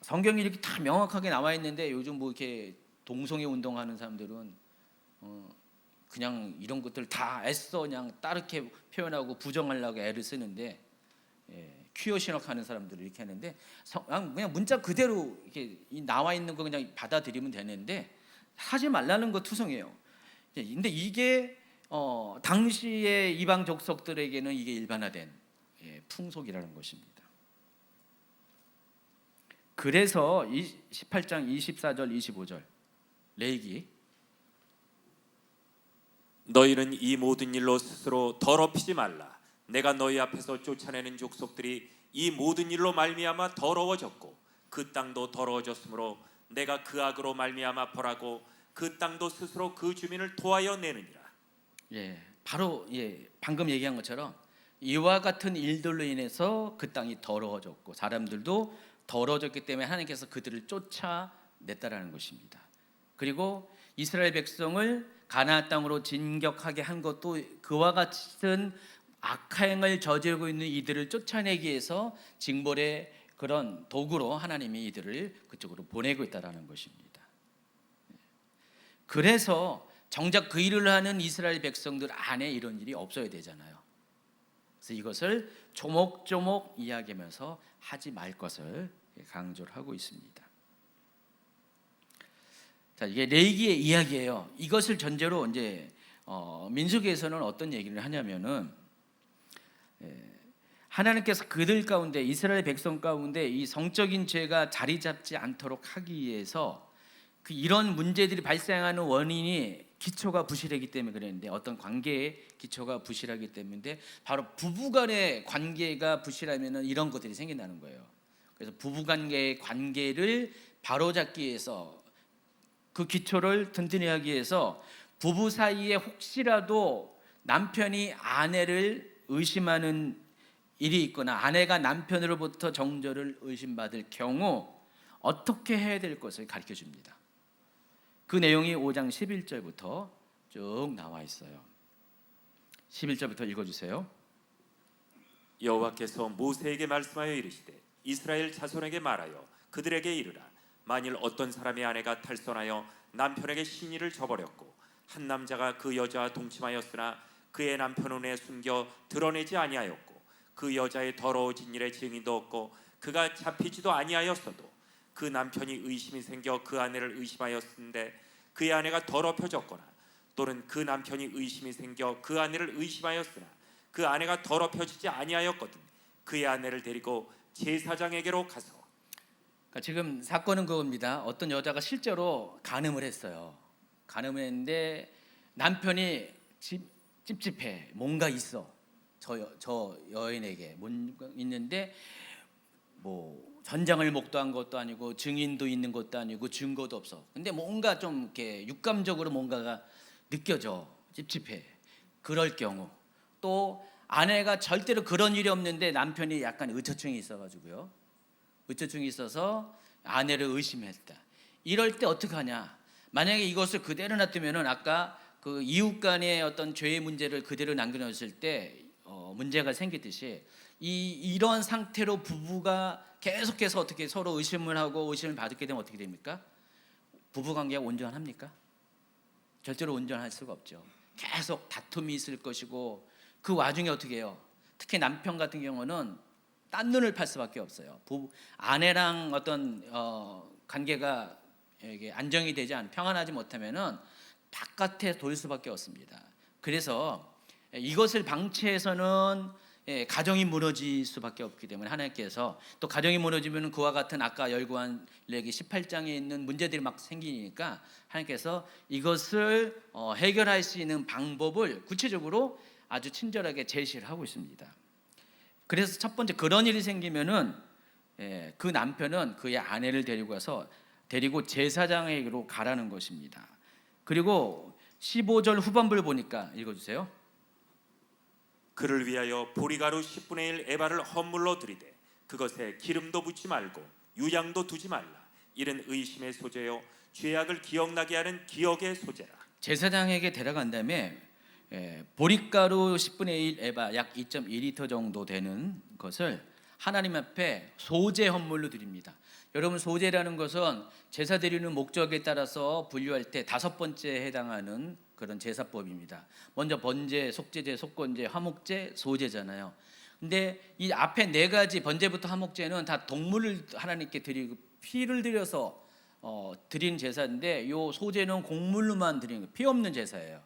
성경이 이렇게 다 명확하게 나와 있는데 요즘 뭐 이렇게 동성애 운동하는 사람들은 그냥 이런 것들 다 애써 그냥 따르게 표현하고 부정하려고 애를 쓰는데, 퀴어 신학하는 사람들은 이렇게 하는데 그냥 문자 그대로 이렇게 나와 있는 거 그냥 받아들이면 되는데 하지 말라는 거 투성이에요. 근데 이게 당시의 이방 족속들에게는 이게 일반화된 풍속이라는 것입니다. 그래서 18장 24절 25절 레위기, 너희는 이 모든 일로 스스로 더럽히지 말라. 내가 너희 앞에서 쫓아내는 족속들이 이 모든 일로 말미암아 더러워졌고 그 땅도 더러워졌으므로 내가 그 악으로 말미암아 벌하고 그 땅도 스스로 그 주민을 토하여 내느니라. 바로 방금 얘기한 것처럼 이와 같은 일들로 인해서 그 땅이 더러워졌고 사람들도 더러워졌기 때문에 하나님께서 그들을 쫓아냈다라는 것입니다. 그리고 이스라엘 백성을 가나안 땅으로 진격하게 한 것도 그와 같은 악행을 저지르고 있는 이들을 쫓아내기 위해서 징벌의 그런 도구로 하나님이 이들을 그쪽으로 보내고 있다라는 것입니다. 그래서 정작 그 일을 하는 이스라엘 백성들 안에 이런 일이 없어야 되잖아요. 그래서 이것을 조목조목 이야기하면서 하지 말 것을 강조를 하고 있습니다. 자, 이게 레위기의 이야기예요. 이것을 전제로 이제 민수기에서는 어떤 얘기를 하냐면은 하나님께서 그들 가운데 이스라엘 백성 가운데 이 성적인 죄가 자리 잡지 않도록 하기 위해서 그 이런 문제들이 발생하는 원인이 기초가 부실하기 때문에 그랬는데, 어떤 관계의 기초가 부실하기 때문에 바로 부부간의 관계가 부실하면은 이런 것들이 생긴다는 거예요. 그래서 부부간의 관계를 바로잡기 위해서 그 기초를 튼튼히 하기 위해서 부부 사이에 혹시라도 남편이 아내를 의심하는 일이 있거나 아내가 남편으로부터 정죄를 의심받을 경우 어떻게 해야 될 것을 가르쳐 줍니다. 그 내용이 5장 11절부터 쭉 나와 있어요. 11절부터 읽어주세요. 여호와께서 모세에게 말씀하여 이르시되 이스라엘 자손에게 말하여 그들에게 이르라. 만일 어떤 사람의 아내가 탈선하여 남편에게 신의를 저버렸고 한 남자가 그 여자와 동침하였으나 그의 남편 눈에 숨겨 드러내지 아니하였고 그 여자의 더러워진 일에 증인도 없고 그가 잡히지도 아니하였어도 그 남편이 의심이 생겨 그 아내를 의심하였는데 그의 아내가 더럽혀졌거나 또는 그 남편이 의심이 생겨 그 아내를 의심하였으나 그 아내가 더럽혀지지 아니하였거든 그의 아내를 데리고 제사장에게로 가서. 그러니까 지금 사건은 그겁니다. 어떤 여자가 실제로 간음을 했어요. 간음을 했는데 남편이 찝찝해. 뭔가 있어. 저 여인에게 뭔가 있는데 뭐 전장을 목도한 것도 아니고 증인도 있는 것도 아니고 증거도 없어. 근데 뭔가 좀 이렇게 육감적으로 뭔가가 느껴져. 찝찝해. 그럴 경우 또 아내가 절대로 그런 일이 없는데 남편이 약간 의처증이 있어가지고요. 의처증이 있어서 아내를 의심했다. 이럴 때 어떻게 하냐? 만약에 이것을 그대로 놔두면은 아까 그 이웃 간의 어떤 죄의 문제를 그대로 남겨놓았을 때 문제가 생기듯이 이런 상태로 부부가 계속해서 어떻게 서로 의심을 하고 의심을 받게 되면 어떻게 됩니까? 부부 관계가 온전합니까? 절대로 온전할 수가 없죠. 계속 다툼이 있을 것이고 그 와중에 어떻게 해요? 특히 남편 같은 경우는 딴 눈을 팔 수밖에 없어요. 아내랑 어떤 관계가 이게 안정이 되지 않, 평안하지 못하면은 바깥에 돌 수밖에 없습니다. 그래서 이것을 방치해서는 가정이 무너질 수밖에 없기 때문에 하나님께서 또 가정이 무너지면 그와 같은 아까 열고한 레기 18장에 있는 문제들이 막 생기니까 하나님께서 이것을 해결할 수 있는 방법을 구체적으로 아주 친절하게 제시를 하고 있습니다. 그래서 첫 번째 그런 일이 생기면은 그 남편은 그의 아내를 데리고 제사장에게로 가라는 것입니다. 그리고 15절 후반부를 보니까 읽어주세요. 그를 위하여 보리가루 10분의 1 에바를 헌물로 드리되 그것에 기름도 붓지 말고 유향도 두지 말라. 이는 의심의 소재요 죄악을 기억나게 하는 기억의 소재라. 제사장에게 데려간 다음에 보리가루 10분의 1 에바 약 2.2리터 정도 되는 것을 하나님 앞에 소제 헌물로 드립니다. 여러분 소제라는 것은 제사 드리는 목적에 따라서 분류할 때 5번째에 해당하는 그런 제사법입니다. 먼저 번제, 속제제, 속건제, 화목제, 소제잖아요. 근데 이 앞에 4가지 번제부터 화목제는 다 동물을 하나님께 드리고 피를 들여서 드리는 제사인데 요 소제는 곡물로만 드리는 피 없는 제사예요.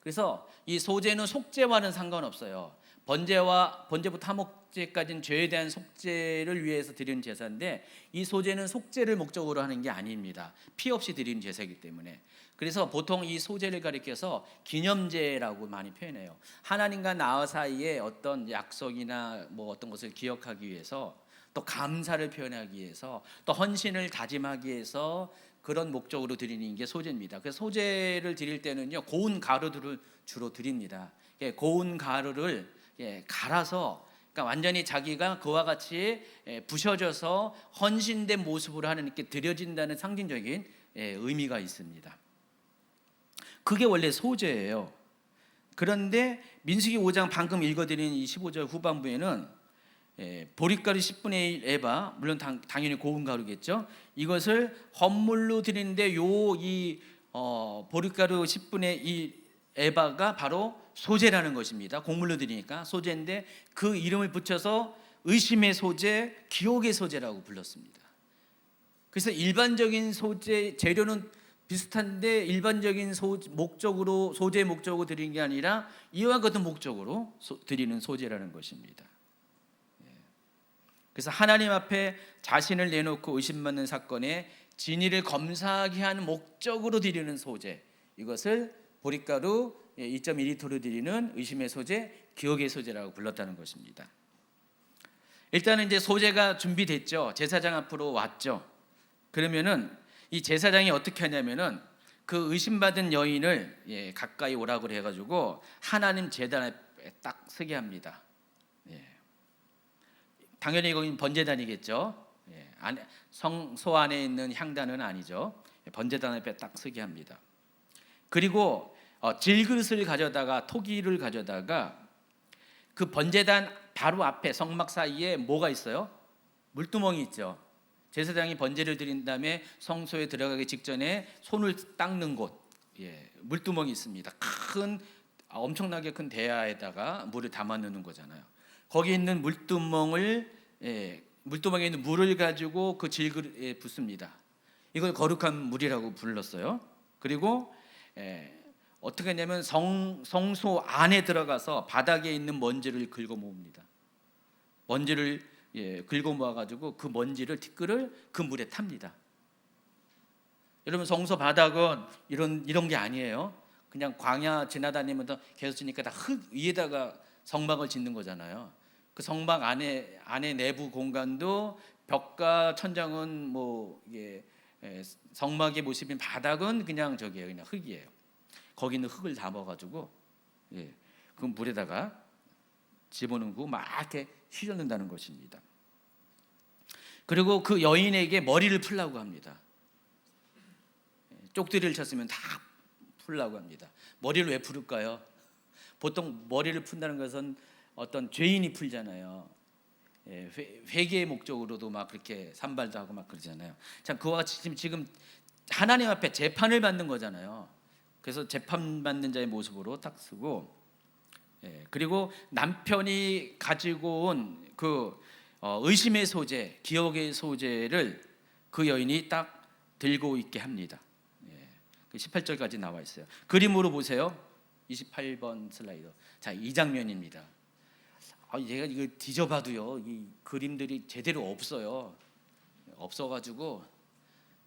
그래서 이 소제는 속죄와는 상관없어요. 번제부터 화목제까지는 죄에 대한 속죄를 위해서 드리는 제사인데 이 소제는 속죄를 목적으로 하는 게 아닙니다. 피 없이 드리는 제사이기 때문에. 그래서 보통 이 소제를 가리켜서 기념제라고 많이 표현해요. 하나님과 나 사이에 어떤 약속이나 뭐 어떤 것을 기억하기 위해서 또 감사를 표현하기 위해서 또 헌신을 다짐하기 위해서 그런 목적으로 드리는 게 소제입니다. 그래서 소제를 드릴 때는요 고운 가루들을 주로 드립니다. 고운 가루를 갈아서 그러니까 완전히 자기가 그와 같이 부셔져서 헌신된 모습으로 하나님께 드려진다는 상징적인 의미가 있습니다. 그게 원래 소제예요. 그런데 민수기 5장 방금 읽어드린 이 15절 후반부에는 보리가루 10분의 1 에바, 물론 당연히 고운 가루겠죠. 이것을 헌물로 드리는데 이 보리가루 10분의 1 에바가 바로 소제라는 것입니다. 곡물로 드리니까 소제인데 그 이름을 붙여서 의심의 소제, 기억의 소제라고 불렀습니다. 그래서 일반적인 소제 재료는 비슷한데 일반적인 소제의 목적으로 드리는 게 아니라 이와 같은 목적으로 드리는 소제라는 것입니다. 그래서 하나님 앞에 자신을 내놓고 의심받는 사건에 진위를 검사하게 하는 목적으로 드리는 소제, 이것을 보리가루 2.2리터로 드리는 의심의 소제, 기억의 소제라고 불렀다는 것입니다. 일단은 이제 소제가 준비됐죠. 제사장 앞으로 왔죠. 그러면은 이 제사장이 어떻게 하냐면은 그 의심받은 여인을 가까이 오라고 해가지고 하나님 제단 앞에 딱 서게 합니다. 당연히 이건 번제단이겠죠. 성소 안에 있는 향단은 아니죠. 번제단 앞에 딱 서게 합니다. 그리고 질그릇을 가져다가 토기를 가져다가 그 번제단 바로 앞에 성막 사이에 뭐가 있어요? 물두멍이 있죠. 제사장이 번제를 드린 다음에 성소에 들어가기 직전에 손을 닦는 곳, 물두멍이 있습니다. 큰 엄청나게 큰 대야에다가 물을 담아 넣는 거잖아요. 거기 있는 물두멍에 있는 물을 가지고 그 질그릇에 붓습니다. 이걸 거룩한 물이라고 불렀어요. 그리고 어떻게 하냐면 성소 안에 들어가서 바닥에 있는 먼지를 긁어 모읍니다. 먼지를 긁어 모아 가지고 그 먼지를 티끌을 그 물에 탑니다. 여러분, 성소 바닥은 이런 게 아니에요. 그냥 광야 지나다니면서 계속 지니까 다 흙 위에다가 성막을 짓는 거잖아요. 그 성막 안에 내부 공간도 벽과 천장은 성막의 모습인 바닥은 그냥 저기예요. 그냥 흙이에요. 거기 있는 흙을 담아가지고 그 물에다가 집어넣고 막 이렇게 휘젓는다는 것입니다. 그리고 그 여인에게 머리를 풀라고 합니다. 쪽두리를 쳤으면 다 풀라고 합니다. 머리를 왜 풀을까요? 보통 머리를 푼다는 것은 어떤 죄인이 풀잖아요. 회개의 목적으로도 막 그렇게 산발도 하고 막 그러잖아요. 참 그와 같이 지금 하나님 앞에 재판을 받는 거잖아요. 그래서 재판 받는 자의 모습으로 딱 쓰고, 그리고 남편이 가지고 온 그 의심의 소재, 기억의 소재를 그 여인이 딱 들고 있게 합니다. 18절까지 나와 있어요. 그림으로 보세요. 28번 슬라이드. 자, 이 장면입니다. 얘가 이거 뒤져봐도요, 이 그림들이 제대로 없어가지고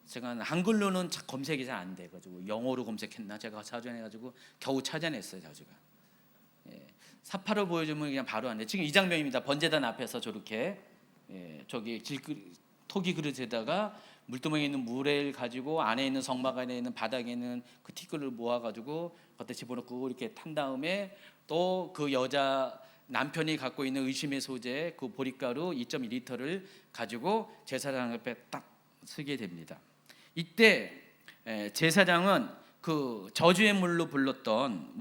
제가 한글로는 검색이 잘 안 돼가지고 영어로 검색했나 제가 찾아내가지고 겨우 찾아냈어요. 자주가 사파로 보여주면 그냥 바로 안 돼. 지금 이 장면입니다. 번제단 앞에서 저렇게 저기 토기 그릇에다가 물두멍에 있는 물을 가지고 안에 있는 성막 안에 있는 바닥에 있는 그 티끌을 모아가지고 겉에 집어넣고 이렇게 탄 다음에 또 그 여자 남편이 갖고 있는 의심의 소재 그 보리가루 2.2리터를 가지고 제사장 옆에 딱 쓰게 됩니다. 이때 제사장은 그 저주의 물로 불렀던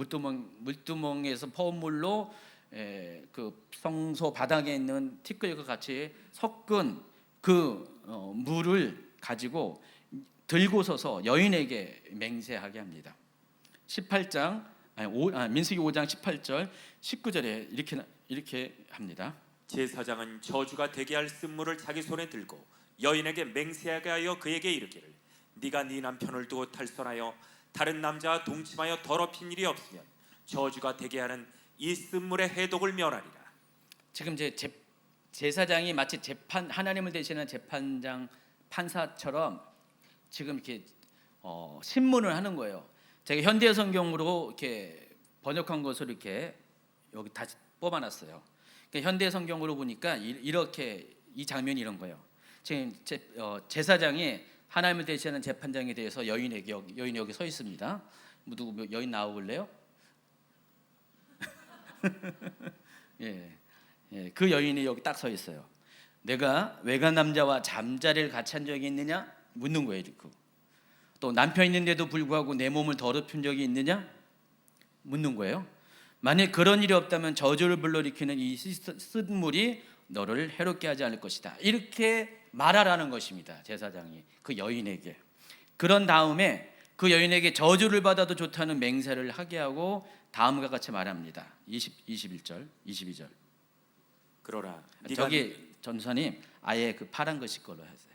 물두멍에서 퍼온 물로 그 성소 바닥에 있는 티끌과 같이 섞은 그 물을 가지고 들고 서서 여인에게 맹세하게 합니다. 18장 민수기 5장 18절 19절에 이렇게 합니다. 제사장은 저주가 되게 할 쓴물을 자기 손에 들고 여인에게 맹세하게 하여 그에게 이르기를 네가 네 남편을 두고 탈선하여 다른 남자와 동침하여 더럽힌 일이 없으면 저주가 되게 하는 이 쓴물의 해독을 면하리라. 지금 제사장이 마치 하나님을 대신하는 재판장 판사처럼 지금 이렇게 신문을 하는 거예요. 제가 현대 성경으로 이렇게 번역한 것을 이렇게 여기 다시 뽑아놨어요. 그러니까 현대 성경으로 보니까 이렇게 이 장면이 이런 거예요. 지금 제사장이 하나님을 대신하는 재판장에 대해서 여인이 여기 서 있습니다. 누구 여인 나와볼래요? 그 여인이 여기 딱 서 있어요. 내가 외간 남자와 잠자리를 같이 한 적이 있느냐? 묻는 거예요. 또 남편 있는데도 불구하고 내 몸을 더럽힌 적이 있느냐? 묻는 거예요. 만약 그런 일이 없다면 저주를 불러일으키는 이 쓴물이 너를 해롭게 하지 않을 것이다. 이렇게 말하라는 것입니다. 제사장이 그 여인에게. 그런 다음에 그 여인에게 저주를 받아도 좋다는 맹세를 하게 하고 다음과 같이 말합니다. 21절, 22절. 그러나 저기 전사님 아예 그 파란 글씨 걸로 하세요.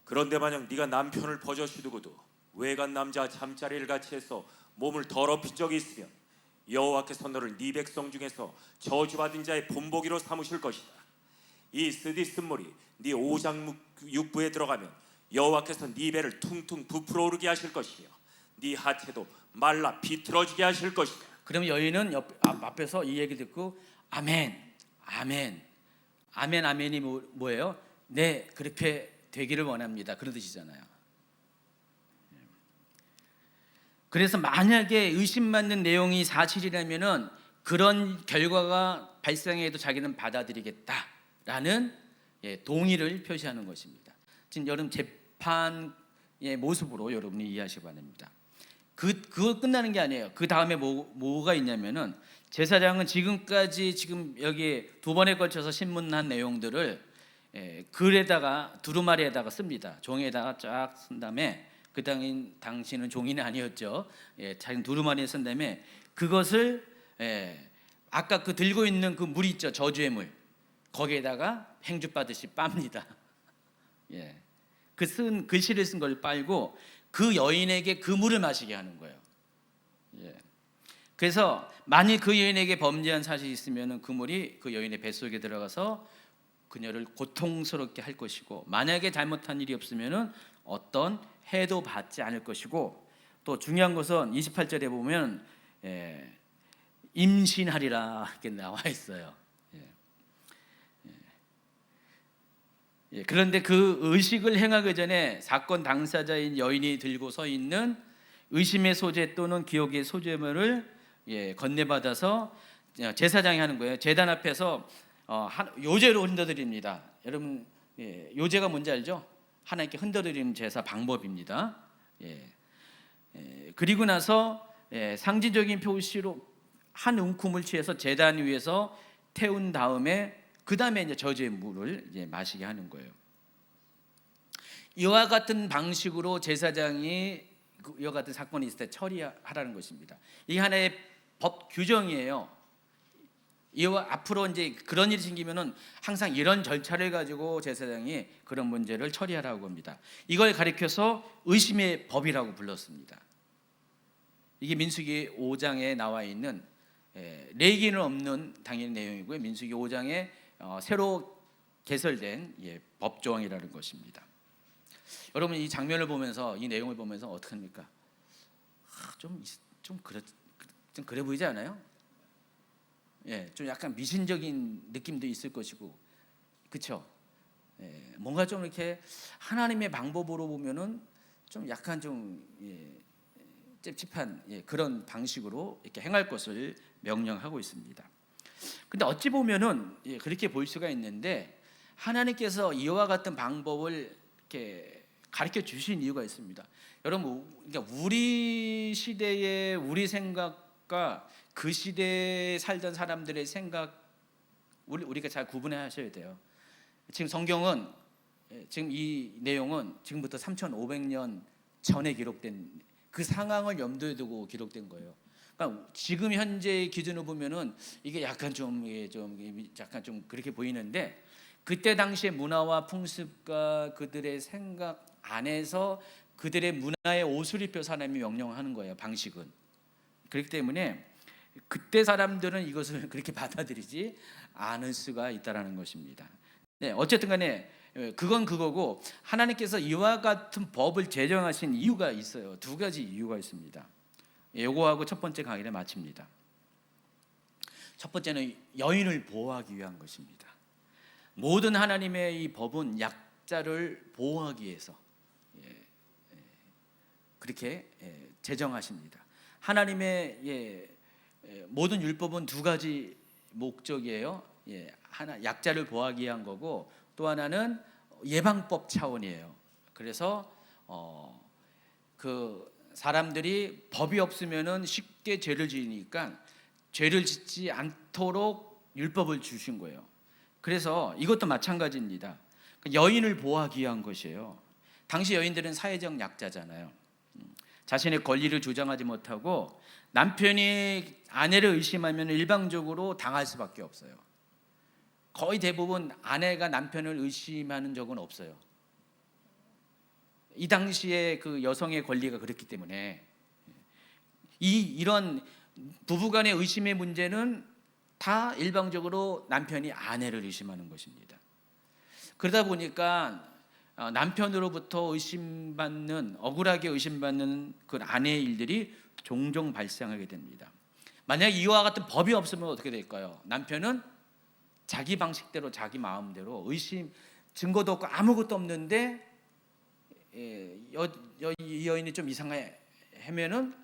그런데 만약 네가 남편을 버젓이 두고도 외간 남자와 잠자리를 같이 해서 몸을 더럽힌 적이 있으면 여호와께서 너를 네 백성 중에서 저주받은 자의 본보기로 삼으실 것이다. 이 쓰디 쓴물이 네 오장 육부에 들어가면 여호와께서 네 배를 퉁퉁 부풀어 오르게 하실 것이며 네 하체도 말라 비틀어지게 하실 것이다. 그럼 여인은 앞에서 이 얘기 듣고 아멘, 아멘, 아멘, 아멘이 뭐예요? 네, 그렇게 되기를 원합니다. 그런 뜻이잖아요. 그래서 만약에 의심받는 내용이 사실이라면은 그런 결과가 발생해도 자기는 받아들이겠다라는 동의를 표시하는 것입니다. 지금 여러분 재판의 모습으로 여러분이 이해하시기 바랍니다. 그거 끝나는 게 아니에요. 그 다음에 뭐가 있냐면은 제사장은 지금까지 지금 여기 두 번에 걸쳐서 신문한 내용들을 글에다가 두루마리에다가 씁니다. 종에다가 쫙 쓴 다음에 그 당시는 종이는 아니었죠. 자기 두루마리에 쓴 다음에 그것을 아까 그 들고 있는 그 물 있죠, 저주의 물, 거기에다가 행주받듯이 빱니다. 그 쓴 글씨를 쓴 걸 빨고 그 여인에게 그 물을 마시게 하는 거예요. 그래서 만일 그 여인에게 범죄한 사실이 있으면 그 물이 그 여인의 뱃속에 들어가서 그녀를 고통스럽게 할 것이고, 만약에 잘못한 일이 없으면 어떤 해도 받지 않을 것이고, 또 중요한 것은 28절에 보면 임신하리라 이렇게 나와 있어요. 그런데 그 의식을 행하기 전에 사건 당사자인 여인이 들고 서 있는 의심의 소재 또는 기억의 소재물을 건네받아서 제사장이 하는 거예요. 제단 앞에서 요제로 흔들어드립니다. 여러분, 요제가 뭔지 알죠? 하나님께 흔들어드리는 제사 방법입니다. 그리고 나서 상징적인 표시로 한 움큼을 취해서 제단 위에서 태운 다음에 그 다음에 이제 저주의 물을 이제 마시게 하는 거예요. 이와 같은 방식으로 제사장이 이와 같은 사건이 있을 때 처리하라는 것입니다. 이게 하나의 법 규정이에요. 이와 앞으로 이제 그런 일이 생기면은 항상 이런 절차를 가지고 제사장이 그런 문제를 처리하라고 합니다. 이걸 가리켜서 의심의 법이라고 불렀습니다. 이게 민수기 5장에 나와 있는 레위기는 없는 당연히 내용이고요. 민수기 5장에 새로 개설된 법조항이라는 것입니다. 여러분, 이 장면을 보면서, 이 내용을 보면서 어떻게 합니까? 좀 그래 보이지 않아요? 좀 약간 미신적인 느낌도 있을 것이고, 그렇죠? 뭔가 좀 이렇게 하나님의 방법으로 보면은 좀 약간 좀 찝찝한 그런 방식으로 이렇게 행할 것을 명령하고 있습니다. 근데 어찌 보면은 그렇게 볼 수가 있는데, 하나님께서 이와 같은 방법을 이렇게 가르쳐 주신 이유가 있습니다. 여러분, 그러니까 우리 시대의 우리 생각과 그 시대에 살던 사람들의 생각, 우리가 잘 구분하셔야 돼요. 지금 성경은, 지금 이 내용은 지금부터 3,500년 전에 기록된 그 상황을 염두에 두고 기록된 거예요. 그러니까 지금 현재의 기준으로 보면은 이게 약간 좀 그렇게 보이는데, 그때 당시의 문화와 풍습과 그들의 생각 안에서 그들의 문화의 옷을 입혀 사람이 명령하는 거예요, 방식은. 그렇기 때문에 그때 사람들은 이것을 그렇게 받아들이지 않을 수가 있다라는 것입니다. 어쨌든 간에 그건 그거고, 하나님께서 이와 같은 법을 제정하신 이유가 있어요. 두 가지 이유가 있습니다. 요거하고 첫 번째 강의를 마칩니다. 첫 번째는 여인을 보호하기 위한 것입니다. 모든 하나님의 이 법은 약자를 보호하기 위해서 그렇게 제정하십니다. 하나님의 모든 율법은 두 가지 목적이에요. 하나, 약자를 보호하기 위한 거고, 또 하나는 예방법 차원이에요. 그래서 그 사람들이 법이 없으면은 쉽게 죄를 지으니까 죄를 짓지 않도록 율법을 주신 거예요. 그래서 이것도 마찬가지입니다. 여인을 보호하기 위한 것이에요. 당시 여인들은 사회적 약자잖아요. 자신의 권리를 주장하지 못하고 남편이 아내를 의심하면 일방적으로 당할 수밖에 없어요. 거의 대부분 아내가 남편을 의심하는 적은 없어요. 이 당시에 그 여성의 권리가 그렇기 때문에 이런 부부간의 의심의 문제는 다 일방적으로 남편이 아내를 의심하는 것입니다. 그러다 보니까 남편으로부터 억울하게 의심받는 그 아내의 일들이 종종 발생하게 됩니다. 만약 이와 같은 법이 없으면 어떻게 될까요? 남편은 자기 방식대로, 자기 마음대로 증거도 없고 아무것도 없는데 이 여인이 좀 이상하면은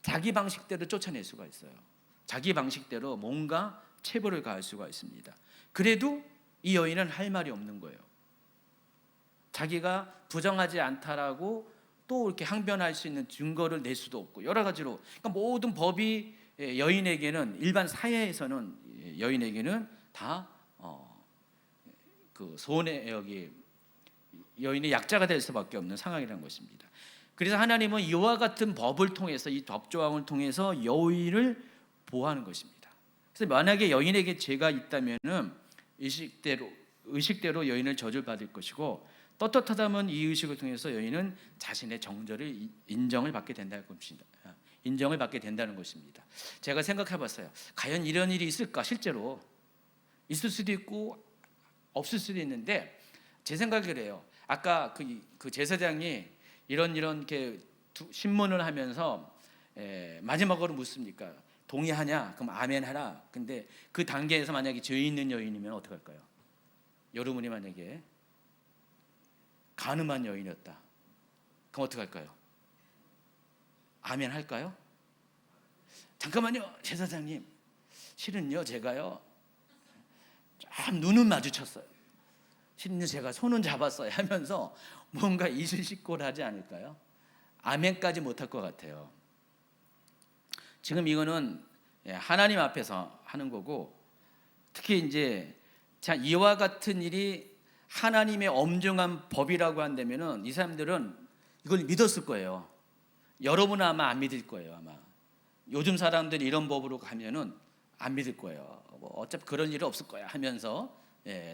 자기 방식대로 쫓아낼 수가 있어요. 자기 방식대로 뭔가 체벌을 가할 수가 있습니다. 그래도 이 여인은 할 말이 없는 거예요. 자기가 부정하지 않다라고 또 이렇게 항변할 수 있는 증거를 낼 수도 없고, 여러 가지로, 그러니까 모든 법이 여인에게는, 일반 사회에서는 여인에게는 다 그 손해, 여인의 약자가 될 수밖에 없는 상황이라는 것입니다. 그래서 하나님은 이와 같은 법을 통해서 이 법조항을 통해서 여인을 보호하는 것입니다. 그래서 만약에 여인에게 죄가 있다면은 의식대로 여인을 저주를 받을 것이고 떳떳하다면 이 의식을 통해서 여인은 자신의 정죄를 인정을 받게 된다는 것입니다. 인정을 받게 된다는 것입니다. 제가 생각해봤어요. 과연 이런 일이 있을까? 실제로 있을 수도 있고 없을 수도 있는데 제 생각이 그래요. 아까 그 제사장이 이런 이렇게 신문을 하면서 마지막으로 묻습니까? 동의하냐? 그럼 아멘 하라. 근데 그 단계에서 만약에 죄 있는 여인이면 어떡할까요? 여러분이 만약에 간음한 여인이었다. 그럼 어떡할까요? 아멘 할까요? 잠깐만요, 제사장님. 실은요, 제가요 좀 눈은 마주쳤어요. 실은요, 제가 손은 잡았어요 하면서 뭔가 이실직고를 하지 않을까요? 아멘까지 못할 것 같아요. 지금 이거는 하나님 앞에서 하는 거고, 특히 이제 자 이와 같은 일이 하나님의 엄중한 법이라고 한다면은 이 사람들은 이걸 믿었을 거예요. 여러분은 아마 안 믿을 거예요. 아마 요즘 사람들이 이런 법으로 가면은 안 믿을 거예요. 뭐 어차피 그런 일 없을 거야 하면서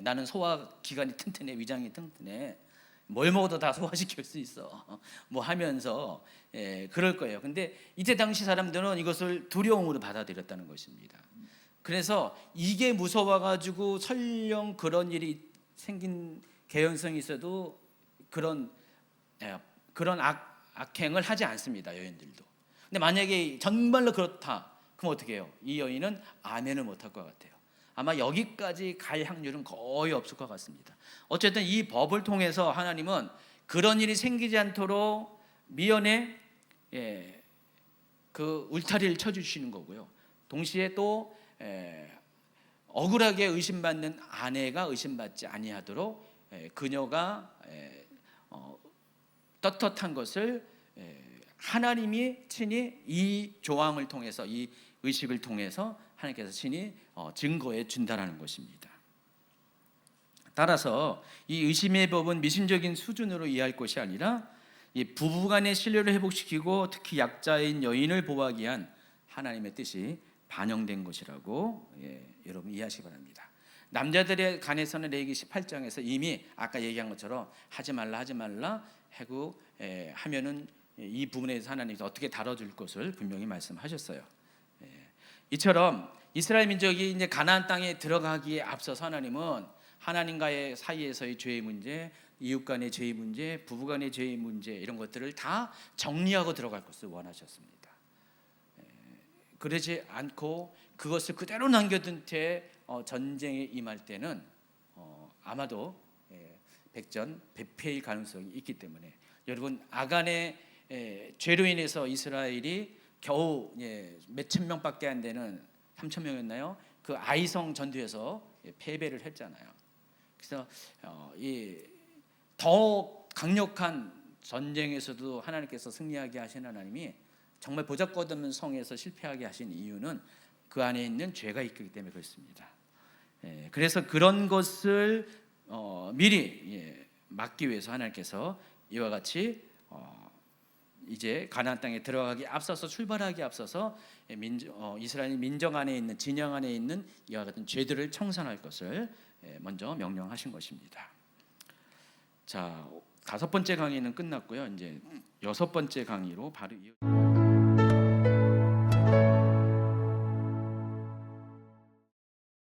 나는 소화 기관이 튼튼해, 위장이 튼튼해, 뭘 먹어도 다 소화시킬 수 있어 뭐 하면서 그럴 거예요. 근데 이때 당시 사람들은 이것을 두려움으로 받아들였다는 것입니다. 그래서 이게 무서워가지고 설령 그런 일이 생긴 개연성이 있어도 그런 악행을 하지 않습니다. 여인들도. 근데 만약에 정말로 그렇다, 그럼 어떻게 해요? 이 여인은 아멘을 못할 것 같아요. 아마 여기까지 갈 확률은 거의 없을 것 같습니다. 어쨌든 이 법을 통해서 하나님은 그런 일이 생기지 않도록 미연에 그 울타리를 쳐주시는 거고요. 동시에 또 억울하게 의심받는 아내가 의심받지 아니하도록 그녀가 떳떳한 것을 하나님이 친히 이 조항을 통해서, 이 의식을 통해서 하나님께서 친히 증거해 준다라는 것입니다. 따라서 이 의심의 법은 미심적인 수준으로 이해할 것이 아니라 이 부부간의 신뢰를 회복시키고 특히 약자인 여인을 보호하기 위한 하나님의 뜻이 반영된 것이라고 여러분 이해하시기 바랍니다. 남자들에 관해서는 레위기 18장에서 이미 아까 얘기한 것처럼 하지 말라 하고 하면은 이 부분에 대해서 하나님께서 어떻게 다뤄줄 것을 분명히 말씀하셨어요. 이처럼 이스라엘 민족이 이제 가나안 땅에 들어가기에 앞서서 하나님은 하나님과의 사이에서의 죄의 문제, 이웃 간의 죄의 문제, 부부 간의 죄의 문제, 이런 것들을 다 정리하고 들어갈 것을 원하셨습니다. 그러지 않고 그것을 그대로 남겨둔 채 전쟁에 임할 때는 아마도 백전백패일 가능성이 있기 때문에, 여러분 아간의 죄로 인해서 이스라엘이 겨우 몇천 명밖에 안 되는 3천 명이었나요? 그 아이성 전투에서 패배를 했잖아요. 그래서 더 강력한 전쟁에서도 하나님께서 승리하게 하신 하나님이 정말 보잘것없는 성에서 실패하게 하신 이유는 그 안에 있는 죄가 있기 때문에 그렇습니다. 그래서 그런 것을 미리 막기 위해서 하나님께서 이와 같이 이제 가나안 땅에 들어가기 앞서서, 출발하기 앞서서 이스라엘 민족 안에 있는, 진영 안에 있는 이와 같은 죄들을 청산할 것을 먼저 명령하신 것입니다. 자, 5번째 강의는 끝났고요. 이제 6번째 강의로 바로